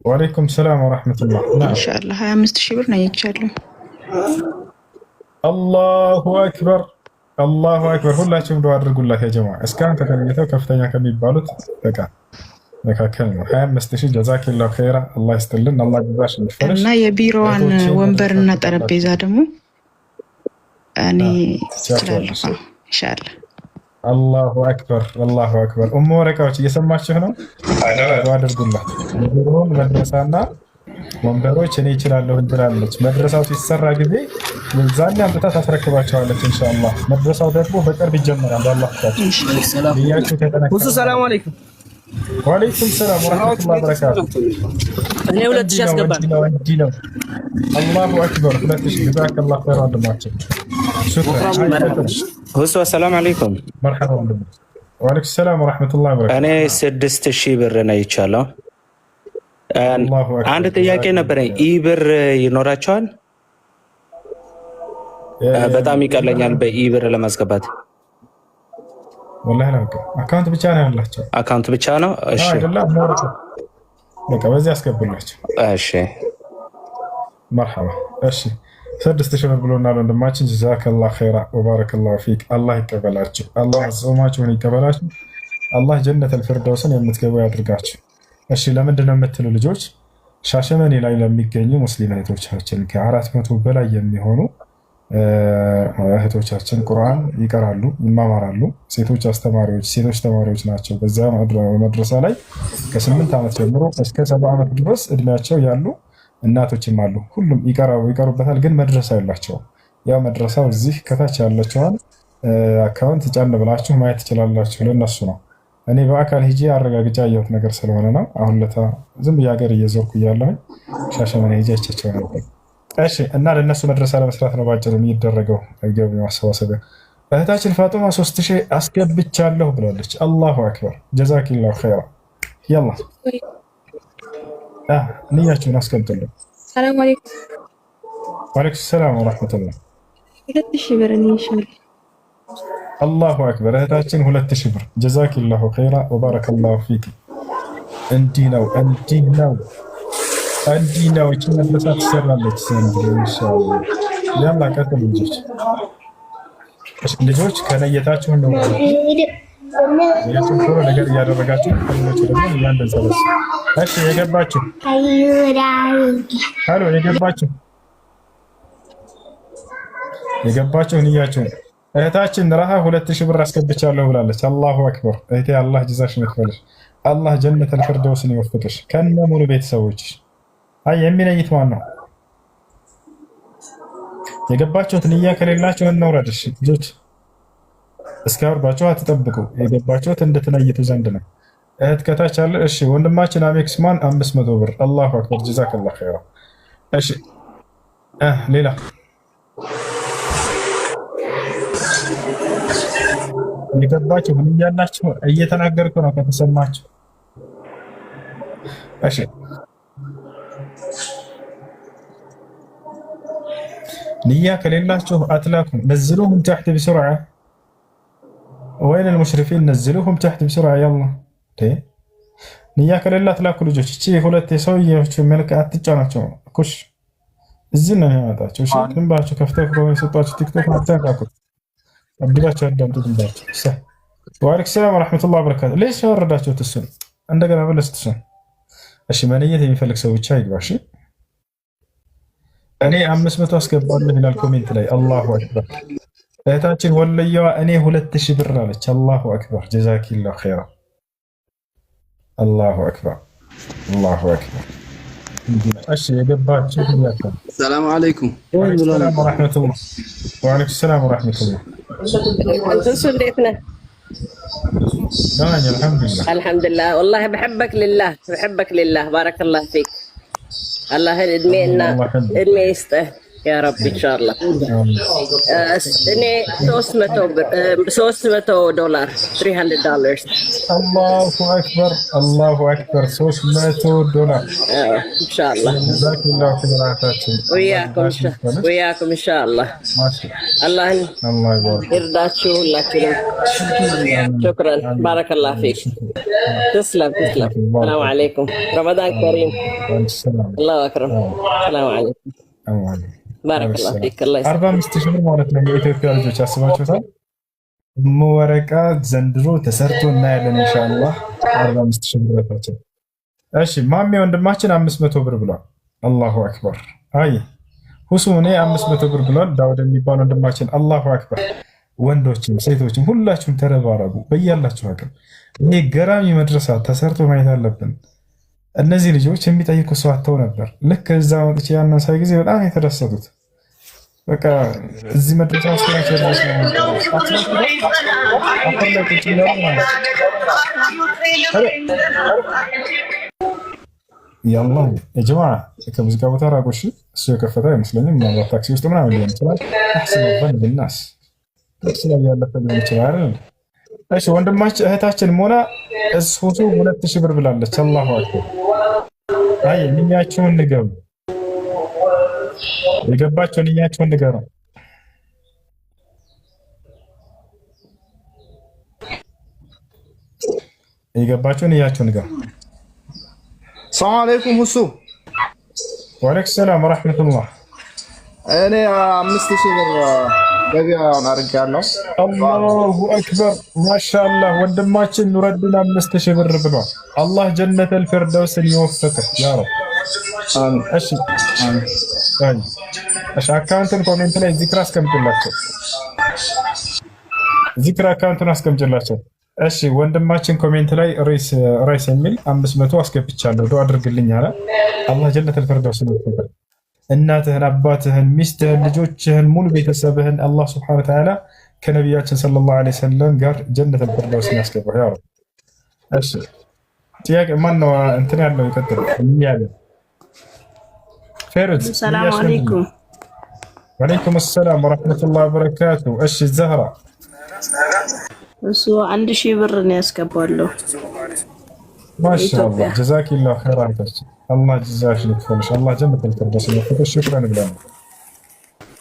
ወአለይኩም ሰላም ወራህመቱላህ። ኢንሻአላህ 25000 ብር ነው ይቻላል። አላሁ አክበር አላሁ አክበር። ሁላችሁም ዱዓ አድርጉላት ያ ጀማዓ። እስካሁን ተከለየተው ከፍተኛ ከሚባሉት በቃ መካከል ነው። 25000 ጀዛኪላሁ ኸይራ። አላህ ይስጥልን። አላህ ይባርክሽ እንድፈረሽ እና የቢሮዋን ወንበርና ጠረጴዛ ደግሞ እኔ እችላለሁ ኢንሻአላህ። አላሁ አክበር አላሁ አክበር። ኡሙ ወረቃዎች እየሰማችሁ ነው? ዱዓ አድርጉላት። ቢሮውን መድረሳና ወንበሮች እኔ እችላለሁ ትላለች። መድረሳው ሲሰራ ጊዜ የዛኔ አምጥታ ታስረክባቸዋለች ኢንሻአላህ። መድረሳው ደግሞ በቅርብ ይጀምራል በአላህ ፍቃድ። ሰላም አለይኩም። ወአለይኩም ሰላም ወራህመቱላሂ ወበረካቱ። እኔ 2000 አስገባለሁ። አላሁ አክበር 2000 ጀዛከላሁ ኸይር ወንድማችን። ሁሱ ሰላም አለይኩም። መርሐባ ወንድም። ወአለይኩም ሰላም ወራህመቱላሂ ወበረካቱ። እኔ 6000 ብር ነው ይቻላል። አንድ ጥያቄ ነበረኝ። ኢ ብር ይኖራቸዋል? በጣም ይቀለኛል በኢ ብር ለማስገባት። ወላሂ ነው አካውንት ብቻ ነው ያላቸው። አካውንት ብቻ ነው? እሺ አይደለም በቃ በዚህ አስገቡላቸው። እሺ መርሐባ። እሺ 6000 ብር ብሎናል ወንድማችን። ጀዛከላሁ ኸይራ ወባረከላሁ ፊክ። አላህ ይቀበላችሁ። አላህ ጾማችሁን ይቀበላችሁ። አላህ ጀነተል ፊርደውስን የምትገቡ ያድርጋችሁ። እሺ ለምንድን ነው የምትሉ ልጆች ሻሸመኔ ላይ ለሚገኙ ሙስሊም እህቶቻችን ከ400 በላይ የሚሆኑ እህቶቻችን ቁርአን ይቀራሉ፣ ይማማራሉ። ሴቶች አስተማሪዎች፣ ሴቶች ተማሪዎች ናቸው። በዛ መድረሳ ላይ ከ8 ዓመት ጀምሮ እስከ 7 ዓመት ድረስ እድሜያቸው ያሉ እናቶችም አሉ። ሁሉም ይቀሩበታል፣ ግን መድረሳ የላቸውም። ያ መድረሳው እዚህ ከታች ያለችዋን አካውንት ጫን ብላችሁ ማየት ትችላላችሁ። ለነሱ ነው። እኔ በአካል ሄጄ አረጋግጫ ያየሁት ነገር ስለሆነ ነው። አሁን ለታ ዝም ብዬ ሀገር እየዞርኩ እያለሁኝ ሻሸመኔ ሄጄ አይቻቸው ነበር። እሺ እና ለነሱ መድረሳ ለመስራት ነው ባጭሩ የሚደረገው ገቢ ማሰባሰቢያ። እህታችን ፋጡማ 3000 አስገብቻለሁ ብላለች። አላሁ አክበር ጀዛኪላሁ ኸይራ። ያላ ንያችሁን አስቀምጡልን። ሰላም አለይኩም። ወአለይኩም ሰላም ወራህመቱላህ። 2000 ብር ነው ይሻላል። አላሁ አክበር። እህታችን 2000 ብር ጀዛኪላሁ ኸይራ ወባረከላሁ ፊክ። እንዲህ ነው እንዲህ ነው እንዲህ ነው። እቺ መለሳ ትሰራለች ዘንድ ኢንሻአላህ። ያላ ቀጥሉ ልጆች ከነየታችሁ ነው የቱን ነገር እያደረጋችሁ ከሌሎች ደግሞ ያንደን ሰለስ። እሺ የገባችሁ ሃሎ የገባችሁ ንያችሁ። እህታችን ረሃ 2000 ብር አስገብቻለሁ ብላለች። አላሁ አክበር እህቴ፣ አላህ ጀዛሽን ይክፈልሽ። አላህ ጀነተል ፊርደውስን ይወፍቅሽ ከነ ሙሉ ቤተሰቦችሽ። አይ የሚነይት ማን ነው? የገባችሁት ንያ ከሌላችሁ እንውረድሽ ልጆች፣ እስካወርባችሁ አትጠብቁ። የገባችሁት እንድትነይቱ ዘንድ ነው። እህት ከታች አለ። እሺ ወንድማችን አሜክስማን 500 ብር። አላሁ አክበር ጀዛከላሁ ኸይራ። እሺ ሌላ የገባችሁ ምን ያላችሁ እየተናገርኩ ነው ከተሰማችሁ። እሺ ንያ ከሌላችሁ አትላኩም። ነዝሉሁም ተሕት ቢስርዓ ወይን المشرفين ነዝሉሁም ተሕት ቢስርዓ። ያላ ንያ ከሌላ አትላኩ ልጆች። እቺ ሁለት የሰውዬዎች መልክ አትጫናቸው። ኩሽ እዚህ ነው ያመጣቸው። እሺ እንባችሁ ከፍተው ከሰጣችሁ ቲክቶክ አታካኩት። አብዱላህ አዳምጡት እንባችሁ። ወአለይኩም ሰላም ወራህመቱላሂ ወበረካቱ። ለይሽ ወረዳችሁ ተሰን እንደገና በለስ ተሰን። እሺ መንየት የሚፈልግ ሰው ብቻ ይግባ። እሺ እኔ 500 አስገባለሁ ይላል ኮሜንት ላይ። አላሁ አክበር። እህታችን ወለየዋ እኔ 2000 ብር አለች። አላሁ አክበር ጀዛኪላሁ ኸይራ። አላሁ አክበር አላሁ አክበር። እሺ የገባችሁ ይያከም። ሰላም አለይኩም ወራህመቱላህ። ወአለይኩም ሰላም ወራህመቱላህ። انتس እንዴት ነህ? تمام الحمد لله والله بحبك لله بارك الله فيك. الله ادمي يسطه يا رب ان شاء الله. እኔ 300 ዶላር $300. الله اكبر الله اكبر 300 دولار ان شاء الله. جزاك الله خير. وياكم ان شاء الله. الله يبارك يرضاችሁ ሁላችሁም። شكرا بارك الله فيك. تسلم. السلام عليكم. رمضان كريم. الله اكرم. السلام عليكم. بارك الله فيك. الله يسلمك. 45 ሺህ ማለት ነው የኢትዮጵያ ልጆች አስባችሁታል? ወረቃ ዘንድሮ ተሰርቶ እናያለን ኢንሻአላህ። 45 ሺህ ብር ታቸው። እሺ ማሚ ወንድማችን 500 ብር ብሏል። አላሁ አክበር። አይ ሁሱኔ 500 ብር ብሏል። ዳውድ የሚባል ወንድማችን አላሁ አክበር። ወንዶችም ሴቶችም ሁላችሁም ተረባረቡ በያላችሁ አቅም። እኔ ገራሚ መድረሳ ተሰርቶ ማየት አለብን። እነዚህ ልጆች የሚጠይቁ ሰው አጥተው ነበር። ልክ እዛ ወጥቼ ያንን ሳይ ጊዜ በጣም የተደሰቱት በቃ እዚህ መድረሳ ስለሆነ ድረስ ነው። ያላ የጀማ ከሙዚቃ ቦታ ራቆሽ እሱ የከፈተ አይመስለኝም። ምናልባት ታክሲ ውስጥ ምናምን ሊሆን ይችላል። አስበን ብናስ ታክሲ ላይ ያለፈ ሊሆን ይችላል። እሺ ወንድማችን እህታችን ሞና እሱ 2000 ብር ብላለች። አላሁ አክበር። አይ ንያችሁን ንገሩ። የገባችሁ ንያችሁን ንገሩ። የገባችሁ ንያችሁን ንገሩ። ሰላም አለይኩም ሁሱ። ወአለይኩም ሰላም ወራህመቱላህ። እኔ 5000 ብር ገቢያውን አድርጌያለሁ። አላሁ አክበር ማሻአላህ። ወንድማችን ኑረዲን 5000 ብር ብሏል። አላህ ጀነተል ፊርደውስን ይወፍቅህ ያ ረብ። አሜን። እሺ አካውንትን ኮሜንት ላይ ዚክር አስቀምጡላቸው። ዚክር አካውንቱን አስቀምጡላቸው። እሺ ወንድማችን ኮሜንት ላይ ራይስ የሚል 500 አስገብቻለሁ ዱአ አድርግልኝ አለ። አላህ ጀነተል ፊርደውስን ይወፍቅህ። እናትህን፣ አባትህን፣ ሚስትህን፣ ልጆችህን፣ ሙሉ ቤተሰብህን አላህ ሱብሓነሁ ወተዓላ ከነቢያችን ሰለላሁ ዐለይሂ ወሰለም ጋር ጀነተል ፊርደውስ ያስገባህ ያ ረብ። እሺ ጥያቄ ማን ነው እንትን ያለው? ይቀጥል ይያለ ፈሩት። ሰላም አለይኩም። ወአለይኩም ሰላም ወራህመቱላሂ ወበረካቱ። እሺ ዘህራ እሱ 1000 ብር ነው ያስገባለሁ። ማሻአላህ ጀዛኪላሁ ኸይራን። الله جزاك يكفلش. الله جنة الفردوس يوفقك. شكرا لك.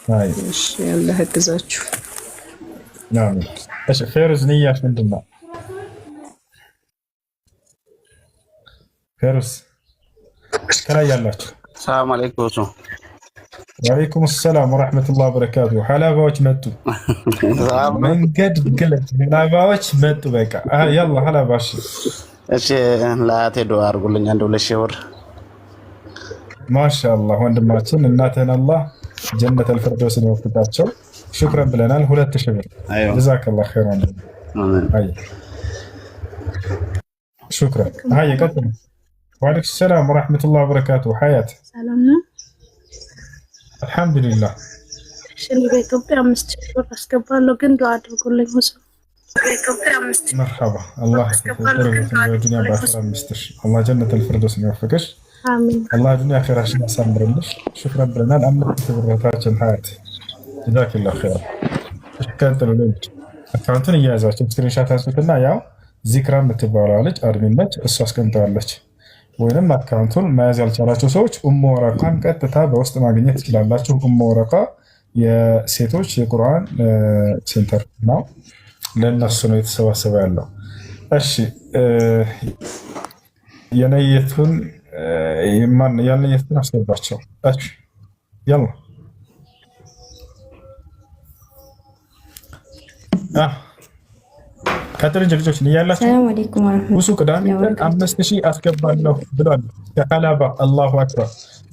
ايش يلا هكذا አሜን። እሺ ፌሩዝ ንያሽ ምንድን ነው? ፌሩዝ ከላይ ያላችሁ ሰላም አለይኩም። ወአለይኩም ሰላም ወራህመቱላሂ ወበረካቱ። ሐላባዎች መጡ። መንገድ ግለት ሐላባዎች መጡ። በቃ ያላ ሐላባሽ። እሺ ለአያቴ ዱአ አድርጉልኝ 2,000 ብር። ማሻአላህ ወንድማችን እናትህን አላህ ጀነተል ፊርደውስን ይወፍቃቸው። ሽክረን ብለናል። 2,000 ብር ጀዛከላህ ኸይራን። አይ ሽክረን። አይ ቀጥሉ። ወአለይኩም ሰላም ወራህመቱላሂ ወበረካቱ። ሐያት ሰላም ነው? አልሐምዱሊላህ። እሺ በኢትዮጵያ 5,000 ብር አስገባለሁ፣ ግን ዱአ አድርጉልኝ። በኢትዮጵያ 5,000 መርሐባ። አላህ በዱንያ በአኺራ 5,000 አላህ ጀነተል ፊርደውስን ይወፍቅሽ። አሚን። አላህ ዱንያ አኺራሽን ያሳምርልሽ። ሽክረን ብለናል። 5,000 ብርታችን ሐያት ጀዛከላህ ኸይር። ቀጥሉ። ልጅ አካውንቱን እያያዛችሁ ስክሪንሻት አንሱትና ያው ዚክራ የምትባለው ልጅ አድሚን ነች፣ እሷ አስቀምጠዋለች። ወይንም አካውንቱን መያዝ ያልቻላችሁ ሰዎች ኡሙ ወረቃን ቀጥታ በውስጥ ማግኘት ትችላላችሁ። ኡሙ ወረቃ የሴቶች የቁርአን ሴንተር ነው፣ ለእነሱ ነው የተሰባሰበ ያለው። እሺ የነየቱን አስገባቸው። እሺ ያላ ከጥርጅ ልጆች እያላችሁ ውሱ ቅዳሜ ቀን 5,000 አስገባለሁ ብሏል። ከሐላባ አላሁ አክበር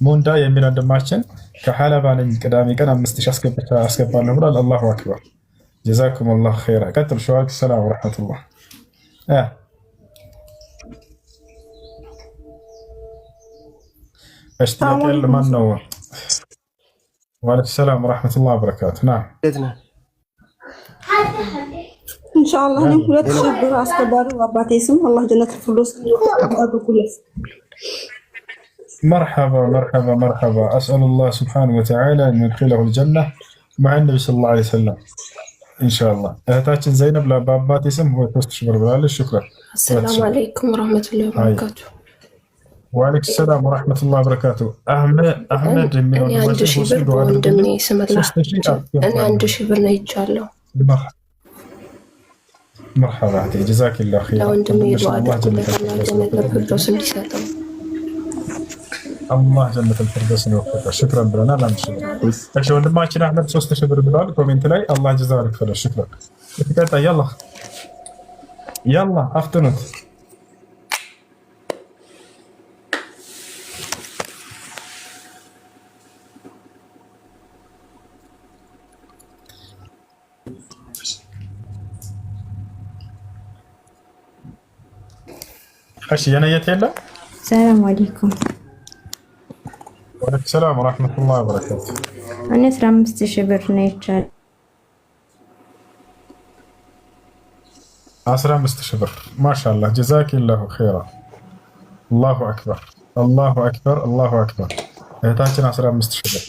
ሙንዳ የሚል ወንድማችን ከሐላባ ነኝ። ቅዳሜ ቀን 5,000 አስገባለሁ ብሏል። አላሁ አክበር ጀዛኩም ላሁ ኸይራ። ቀጥል። ሸዋክ ሰላም ወረሕመቱላህ። اشتياق لمن ነው? وعليكم السلام ورحمة الله وبركاته. نعم ኢንሻአላህ እኔም 2,000 ብር አስገባለሁ በአባቴ ስም። አላህ ጀነተል ፊርደውስ ያድርጉልኝ። مرحبا مرحبا مرحبا. أسأل الله سبحانه وتعالى أن يدخله الجنة مع النبي صلى الله عليه وسلم إن شاء الله. እህታችን ዘይነብ ለአባቴ ስም 3,000 ብር ብላለች። ሽክራን። السلام عليكم ورحمة الله وبركاته. وعليكم السلام ورحمة الله وبركاته. أحمد من ወንድሜ ስምላ እኔ 1,000 ብር ነው ይቻለሁ። مرحبا جزاك الله خير. ለወንድሜ ዱአ አድርጉልኝ ጀነተል ፊርደውስ እንዲሰጠው። الله جنة الفردوس يوفقك. شكرا بلنا. لا مشكلة. ايش ወንድማችን አህመድ 3,000 ብር ብለዋል ኮሜንት ላይ። አላህ ጀዛውን ይክፈለው። ሽክራን። ተቀጣ يلا يلا አፍጥኑት። እሺ የነየት የለም። ሰላም አለይኩም። ወአለይኩም ሰላም ወራህመቱላሂ ወበረካቱ። እኔ 15,000 ብር ነው ይቻላል። 15,000 ብር ማሻአላህ ጀዛኪላሁ ኸይራ። አላሁ አክበር አላሁ አክበር አላሁ አክበር። እህታችን 15,000 ብር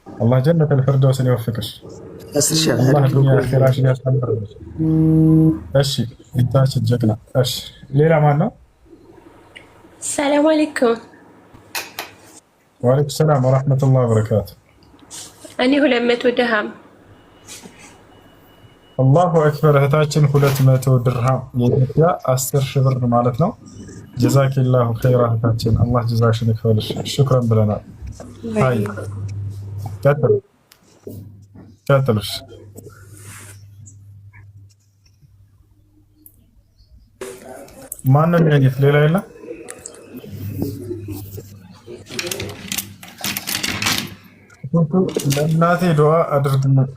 አላህ ጀነተል ፊርደውስን ይወፍቅሽ። አላህ ዱንያ አኺራሽን ያሳምርልሽ። እሺ እህታችን ጀግና። እሺ ሌላ ማን ነው? السلام عليكم. وعليكم السلام ورحمة الله وبركاته. أنا 200 درهم. الله أكبر. እህታችን 200 ድርሃም የኢትዮጵያ 10,000 ብር ማለት ነው። ጀዛኪ ላሁ ኸይራ እህታችን አላህ ጀዛሽን ይክፈልሽ። ሽክረን ብለናል። አይ ቀጥሉሽ። ማንን ያየት ሌላ የለም? ለእናቴ ዱዓ አድርግልኝ፣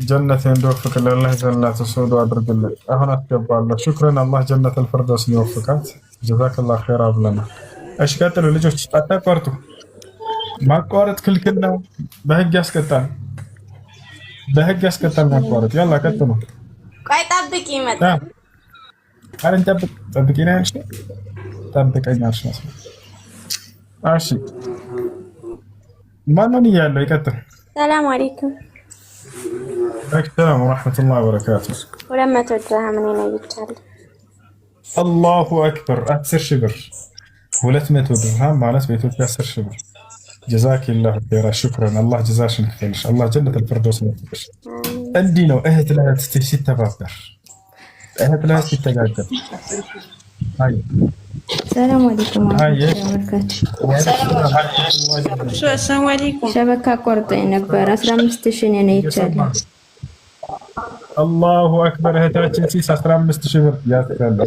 ጀነቴ እንዲወፍቅ ለላህ ዘላት ሰው ዱዓ አድርግልኝ። አሁን አስገባለሁ። ሽክረን። አላህ ጀነተል ፊርደውስን ይወፍቃት። ጀዛከላህ ኸይራ ብለናል። እሺ ቀጥሉ ልጆች፣ አታቋርጡ። ማቋረጥ ክልክል ነው፣ በህግ ያስቀጣል። በህግ ያስቀጣል ማቋረጥ። ያላ ቀጥሉ። ቆይ ጠብቂ ይመጣል። አረን ጠብቂ ነው ያልሽ፣ ጠብቀኝ አልሽ ነው። እሺ ማንን እያለው ይቀጥል። ሰላም አለይኩም። ሰላም ወራህመቱላሂ ወበረካቱ። 200 ድርሃም ነው ይቻላል። አላሁ አክበር። 10,000 ብር 200 ድርሃም ማለት በኢትዮጵያ 10,000 ብር። ጀዛኪላሁ ኸይራ። ሽክራን። አላህ ጀዛሽን ይክፈልሽ። አላህ ጀነተል ፊርደውስ ይወፍቅሽ። እንዲህ ነው እህት ለእህት ሲተባበር፣ እህት ለእህት ሲተጋገር። ሰላም አለይኩም ወራህመቱላሂ። ሸበካ ቆርጦኝ ነበር 15000 ነው ይቻላል። አላሁ አክበር። እህታችን ሲስ 15000 ብር ያስከለ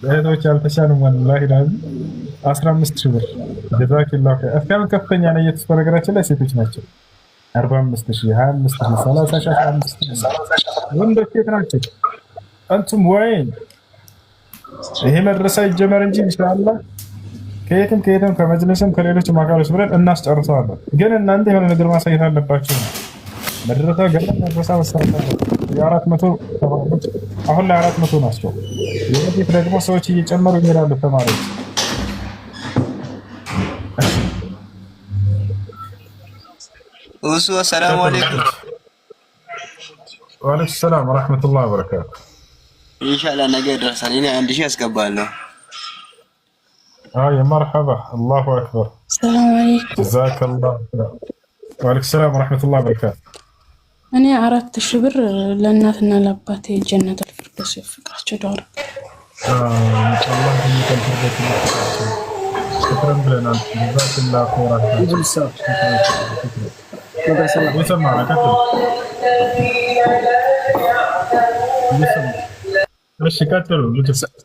እህቶች ያልተቻሉ ወላሂ ዳዚ 15000 ብር ጀዛኪላሁ ኸይር። እስካሁን ከፍተኛ ነው የተስፋ ነገራችን ላይ ሴቶች ናቸው 45000 25000 30000 15000 ወንዶች የት ናቸው? አንቱም ወይን ይሄ መድረሳ ይጀመር እንጂ ኢንሻአላህ ከየትም ከመጅልስም ከሌሎችም አካሎች ብለን እናስጨርሰዋለን። ግን እናንተ የሆነ ነገር ማሳየት አለባችሁ። መድረሳ ገና መድረሳ መሰረት የ400 ተማሪዎች አሁን ላይ 400 ናቸው። ወደፊት ደግሞ ሰዎች እየጨመሩ ይሄዳሉ ተማሪዎች። ሰላም አለይኩም። ወአለይኩም ሰላም ወራህመቱላሂ ወበረካቱ። ኢንሻአላህ ነገ ይደርሳል። እኔ 1000 ያስገባለሁ። መርሐባ አላሁ አክበር። ሰላም አለይኩም ጀዛከላሁ ኸይር። ወአለይኩም ሰላም ወራህመቱላሂ ወበረካቱ። እኔ 4000 ብር ለእናትና ለአባቴ ጀነቱል ፊርደውስ ይወፍቃቸው ዳር አላህ የሚከልበት ነው። ሽክራን ብለናል። ጀዛከላሁ ኸይር።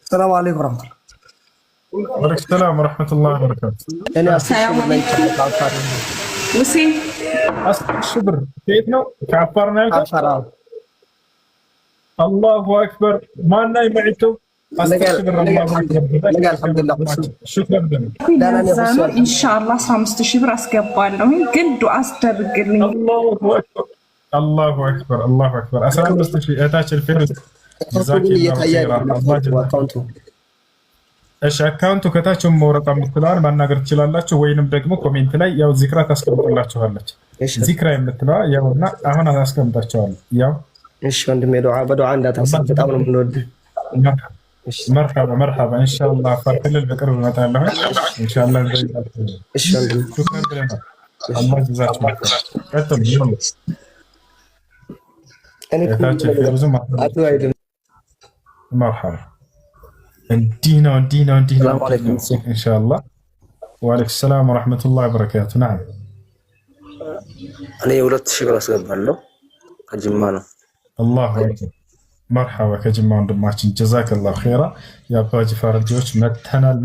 ሰላም አለይኩም ወራህመቱላህ ወአለይኩም ሰላም ወራህመቱላሂ ወበረካቱ። እኔ 10 ብር ከየት ነው? ከአፋር ነው ያልከው? አላሁ አክበር። ማን ነው የሚዕተው? 10 ብር አላሁ አክበር። ኢንሻአላህ 15000 ብር አስገባለሁ፣ ግን ዱዓ አስደርግልኝ። አላሁ አክበር አላሁ አክበር። 15000 እህታችን ፊርስ ጀዛኪላሁ ኸይር። እሺ አካውንቱ ከታችም መውረጣ የምትለዋን ማናገር ትችላላችሁ፣ ወይንም ደግሞ ኮሜንት ላይ ያው ዚክራ ታስቀምጡላችኋለች። ዚክራ የምትለዋ ያውና አሁን አስቀምጣችኋለሁ። ያው እሺ ወንድሜ በዱዓ እንዳትረሳ፣ በጣም ነው የምንወድ። መርሐባ መርሐባ። ኢንሻአላህ አፋር ክልል በቅርብ እመጣለሁ ኢንሻአላህ። እሺ ወንድሜ ሹክራን ብለናል። አላህ ይዛችሁ ቀጥሉ። እኔ ብዙ መርሐባ። እንዲህ ነው ኢንሻአላህ። ወአለይኩም ሰላም ወራህመቱላሂ ወበረካቱ። ነዓም እኔ 2000 ብር አስገባለሁ። ከጅማ ነው። አላሁ አክበር። መርሐባ ከጅማ ወንድማችን ጀዛከላሁ ኸይራ። የአባ ጅፋር ልጆች መተናል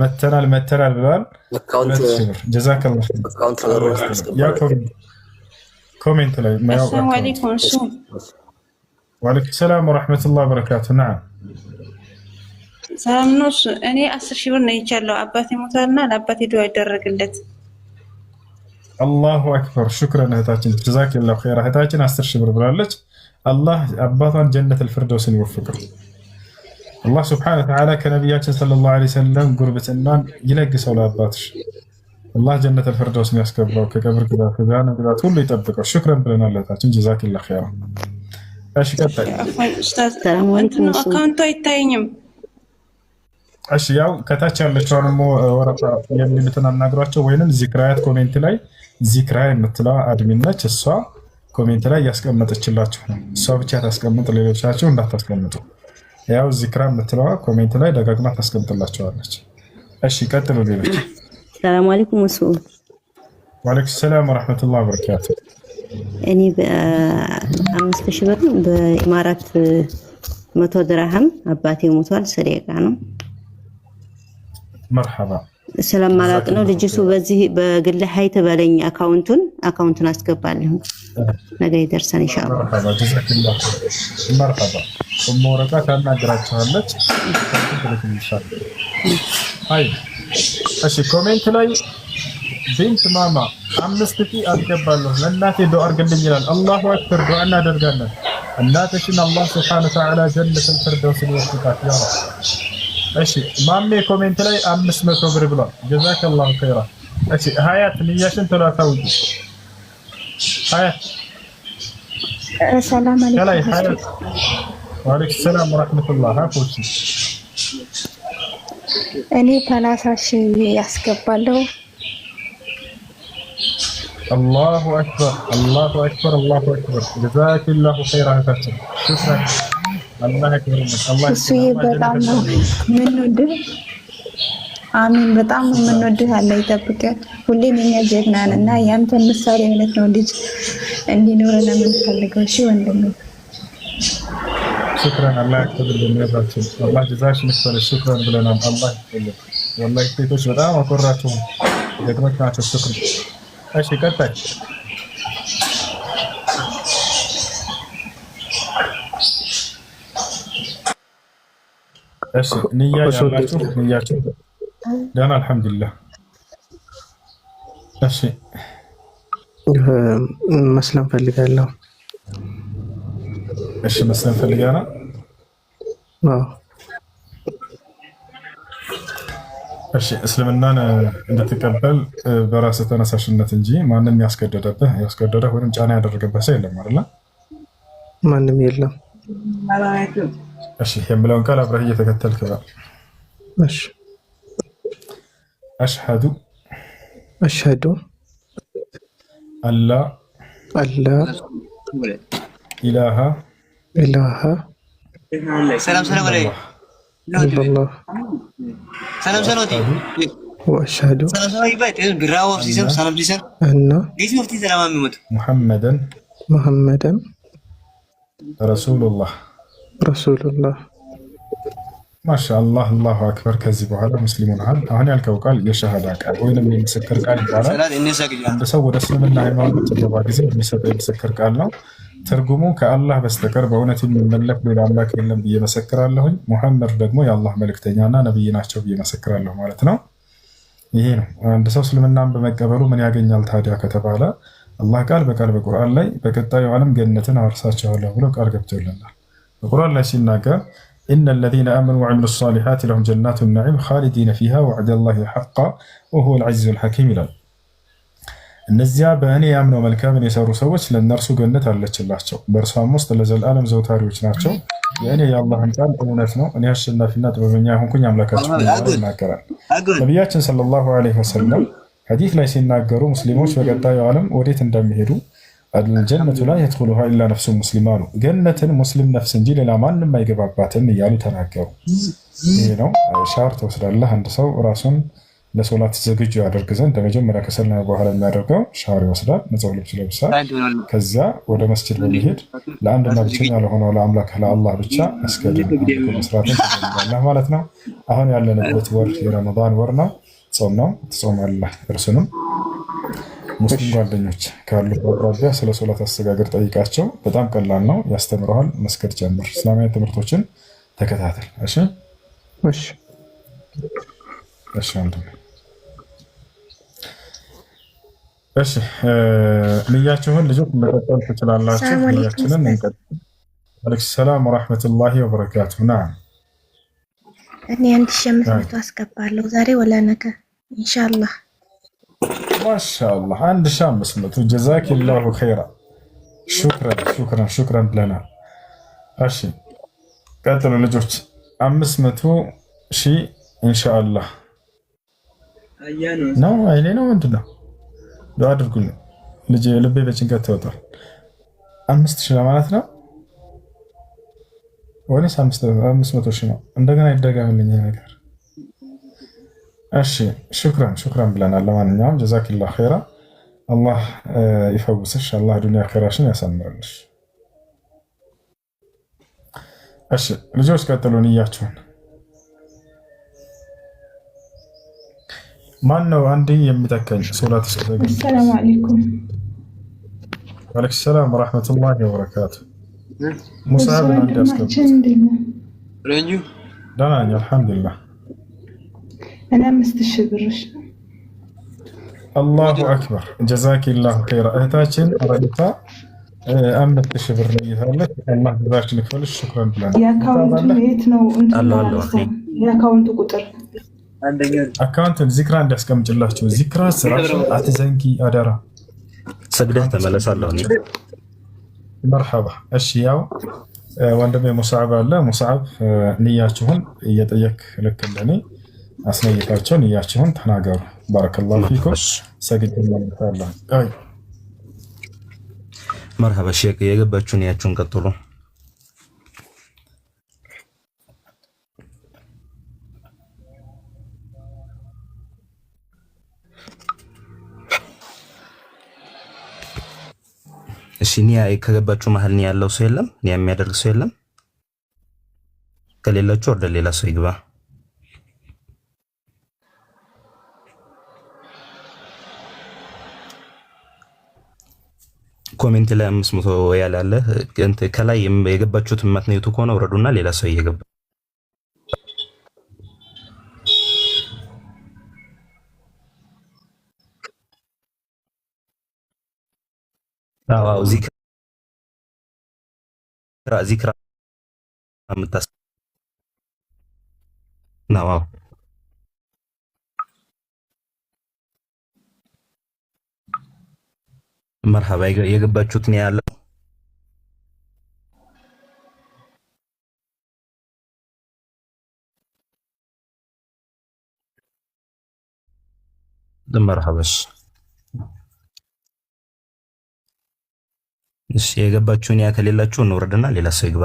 ብለዋል። ጀዛከላሁ ኮሜንት ላይ ሰላም አለይኩም። ወአለይኩም ሰላም ወራህመቱላሂ ወበረካቱ። ነዓም ሰላም ነው። እኔ 10000 ብር ነው ይቻለው። አባቴ ሞታልና ለአባቴ ዱዓ ይደረግለት። አላሁ አክበር። ሹክራን እህታችን ጀዛከላሁ ኸይራ። እህታችን 10000 ብር ብላለች። አላህ አባቷን ጀነቱል ፊርደውስን ይወፍቀው። አላህ ሱብሓነሁ ወተዓላ ከነቢያችን ሰለላሁ ዐለይሂ ወሰለም ጉርብትናን ይለግሰው ለአባትሽ። አላህ ጀነቱል ፊርደውስን ያስገባው፣ ከቀብር ቅጣት ከጀሃነም ቅጣት ሁሉ ይጠብቀው። ሹክራን ብለናል እህታችን ጀዛከላሁ ኸይራ። እሺ ቀጥል። አካውንቱ አይታየኝም። እሺ ያው ከታች ያለችውን ወረፋ የሚሉትን አናግሯቸው፣ ወይንም ዚክራያት ኮሜንት ላይ ዚክራ የምትለው አድሚን ነች። እሷ ኮሜንት ላይ ያስቀመጠችላችሁ ነው። እሷ ብቻ ታስቀምጥ፣ ሌሎቻችሁ እንዳታስቀምጡ። ያው ዚክራ የምትለዋ ኮሜንት ላይ ደጋግማ ታስቀምጥላችኋለች። እሺ ቀጥሉ ሌሎች። ሰላም አለይኩም ወሱ። ወአለይኩም ሰላም ወራህመቱላሂ ወበረካቱ። እኔ በ5000 ብር በኢማራት 100 ድርሃም አባቴ ሞቷል። ሰደቃ ነው። መርሐባ። ስለማላቅ ነው ልጅቱ በዚህ በግል ሀይት በለኝ አካውንቱን አስገባለሁ። ነገ ይደርሳል ኢንሻአላህ። መርሐባ ጀዛከላሁ መርሐባ። ወረቃ ታናግራችኋለች። አይ እሺ ኮሜንት ላይ ቢንት ማማ 5000 አስገባለሁ ለእናቴ ዱዓ አድርግልኝ ይላል። አላሁ አክበር። ዱዓ እናደርጋለን። እናትሽን አላህ ሱብሓነሁ ወተዓላ ጀነቱል ፊርደውስን ይወፍቃት ያ ረብ። እሺ ማሜ ኮሜንት ላይ 500 ብር ብሏል። ጀዛከላሁ ኸይራ። እሺ ሀያት ንያሽን ተላታውጂ ሀያት ሰላም አለይኩም። ሀያት ወአለይኩም ሰላም ወራህመቱላህ። አፎች እኔ 30 ሺህ ያስገባለሁ። አላሁ አክበር አላሁ አክበር አላሁ አክበር። ጀዛኪላሁ ኸይራ እህታችን ሽክራን። አላህ ያክብርልሽ። አላህ እሱዬ በጣም ነው የምንወድህ። አሚን። በጣም ነው የምንወድህ። አላህ ይጠብቅህ። ሁሌም የኛ ጀግና ነህ እና ያንተን ምሳሌ አይነት ነው ልጅ እንዲኖረን የምንፈልገው። እሺ ወንድሜ ሽክራን። አላህ ያክብርልኝ እህታችን። አላህ ጀዛሽን ይክፈልሽ። ሽክራን ብለናል። አላህ ይክፈልሽ። ወላሂ ሴቶች በጣም አኮራችሁ፣ ጀግኖች ናቸው። ሽክር። እሺ ቀጣይ እሺ ንያ ያላችሁ ንያችሁ ደህና አልሐምዱሊላህ። እሺ መስለም ፈልጋለሁ። እሺ መስለም ፈልጋለሁ። አዎ እሺ እስልምናን እንድትቀበል በራስህ ተነሳሽነት እንጂ ማንም ያስገደደህ ወይም ጫና ያደረገብህ ሰው የለም አይደል? ማንም የለም። እሺ የምለውን ቃል አብረህ እየተከተልክ በል። እሺ አሽሀዱ አላ ኢላሃ ሰላም አለይኩም ኢላላህ ወአሽሀዱ አነ ሙሐመደን ረሱሉላህ። ማሻአላህ አላሁ አክበር። ከዚህ በኋላ ሙስሊሙን አሁን ያልከው ቃል የሸሃዳ ቃል ወይንም የምስክር ቃል ይባላል። አንድ ሰው ወደ እስልምና ሃይማኖት ሲገባ ጊዜ የሚሰጠው የምስክር ቃል ነው። ትርጉሙ ከአላህ በስተቀር በእውነት የሚመለክ ሌላ አምላክ የለም ብዬ መሰክራለሁኝ፣ ሙሐመድ ደግሞ የአላህ መልእክተኛና ነብይ ናቸው ብዬ መሰክራለሁ ማለት ነው። ይሄ ነው። አንድ ሰው እስልምናን በመቀበሉ ምን ያገኛል ታዲያ ከተባለ አላህ ቃል በቃል በቁርአን ላይ በቀጣዩ ዓለም ገነትን አወርሳቸዋለሁ ብሎ ቃል ገብቶልናል። በቁርአን ላይ ሲናገር ኢነ ለዚነ አመኑ ወዐሚሉ ሷሊሓት ለሁም ጀናቱ ነዒም ኻሊዲነ ፊሃ ወዐደላሂ ሐቃ ወሁወል ዐዚዙል ሐኪም ይላል። እነዚያ በእኔ ያምነው መልካምን የሰሩ ሰዎች ለእነርሱ ገነት አለችላቸው፣ በእርሷም ውስጥ ለዘላለም ዘውታሪዎች ናቸው። የእኔ የአላህን ቃል እውነት ነው፣ እኔ አሸናፊና ጥበበኛ ሆንኩኝ አምላካቸው ይናገራል። ነቢያችን ሰለላሁ ዐለይሂ ወሰለም ሐዲስ ላይ ሲናገሩ ሙስሊሞች በቀጣዩ ዓለም ወዴት እንደሚሄዱ አልጀነቱ ላ የድኹሉሃ ኢላ ነፍሱ ሙስሊማ ነው፣ ገነትን ሙስሊም ነፍስ እንጂ ሌላ ማንም አይገባባትም እያሉ ተናገሩ። ይህ ነው ሻወር ትወስዳለህ። አንድ ሰው ራሱን ለሶላት ዝግጁ ያደርግ ዘንድ መጀመሪያ ከሰለመ በኋላ የሚያደርገው ሻወር ይወስዳል፣ ንጹህ ልብስ ይለብሳል። ከዚያ ወደ መስጂድ በመሄድ ለአንድና ብቸኛ ለሆነው ለአምላክ ለአላህ ብቻ መስገድን መስራትን ትጀምራለህ ማለት ነው። አሁን ያለንበት ወር የረመዳን ወር ነው፣ ጾም ነው፣ ትጾማለህ። እርሱንም ሙስሊም ጓደኞች ካሉ በአቅራቢያ ስለ ሶላት አሰጋገድ ጠይቃቸው። በጣም ቀላል ነው፣ ያስተምረዋል። መስገድ ጀምር፣ እስላማዊ ትምህርቶችን ተከታተል። እሺ እሺ እሺ ወንድሜ እሺ ንያችሁን ልጆች መቀጠል ትችላላችሁ። ንያችንን እንቀጥል። አለይኩም ሰላም ወራህመቱላሂ ወበረካቱ። ናም እኔ 1500 አስገባለሁ ዛሬ ወላ ነገ ኢንሻአላህ። ማሻአላህ 1500 ጀዛኪላሁ ኸይራ። ሹክራን ብለናል። እሺ ቀጥሉ ልጆች 500 ሺህ ኢንሻአላህ ነው። አይኔ ነው ምንድን ነው? ዱዓ አድርጉልኝ። ልቤ በጭንቀት ተወጧል። 5000 ለማለት ነው ወይስ 500 ሺህ ነው? እንደገና ይደገምልኝ ነገር። እሺ ሹክራን ብለናል። ለማንኛውም ጀዛኪላሁ ኸይራ። አላህ ይፈውስሽ። አላህ ዱንያ ኸይራሽን ያሳምርልሽ። እሺ ልጆች ቀጥሉ ንያችሁን። ማን ነው አንዴ የሚተካኝ? ሶላት እስከተገኘ። ሰላም አለይኩም። ወአለይኩም ሰላም ወራህመቱላሂ ወበረካቱ። ሙሳብ አንዴ አስገባ። ረንጁ ደህና ነኝ አልሐምዱሊላህ። እኔ 5000 ብርሽ። አላሁ አክበር ጀዛኪላሁ ኸይራ። እህታችን ረዲታ 5000 ብር ለይታለች። አላህ ጀዛሽን ይክፈልሽ። ሹክራን ብለናል። የአካውንቱ የት ነው? የአካውንቱ ቁጥር አካውንትን ዚክራ እንዲያስቀምጭላችሁ። ዚክራ ስራሽን አትዘንጊ አደራ። ሰግደህ ተመለሳለሁ። መርሐባ። እሺ ያው ወንድሜ ሙሳዕብ አለ። ሙሳዕብ ንያችሁን እየጠየክ ልክ እንደኔ አስነይታቸው ንያችሁን ተናገሩ። ባረከላሁ ፊኩም። ሰግድ መርሐባ ሼክ የገባችሁን ያችሁን ቀጥሉ። እሺ ኒያ ከገባችሁ መሀል ኒያ ያለው ሰው የለም? ኒያ የሚያደርግ ሰው የለም? ከሌላችሁ ወደ ሌላ ሰው ይግባ። ኮሜንት ላይ 500 ያላለ ከላይ የገባችሁት ማትነዩቱ ከሆነ ወረዱና ሌላ ሰው እየገባ አዎ ዚክራ ምታስ ነው። መርሐባ የገባችሁት ነው ያለው። መርሐባሽ እሺ የገባችሁን ያ ከሌላችሁ እንወርድና ሌላ ሰው ይግባ።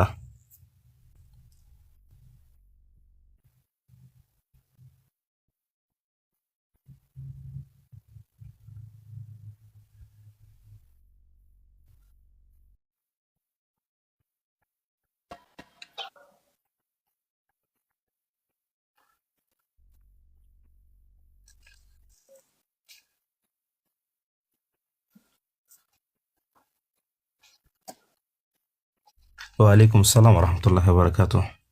وعليكم السلام ورحمة الله وبركاته.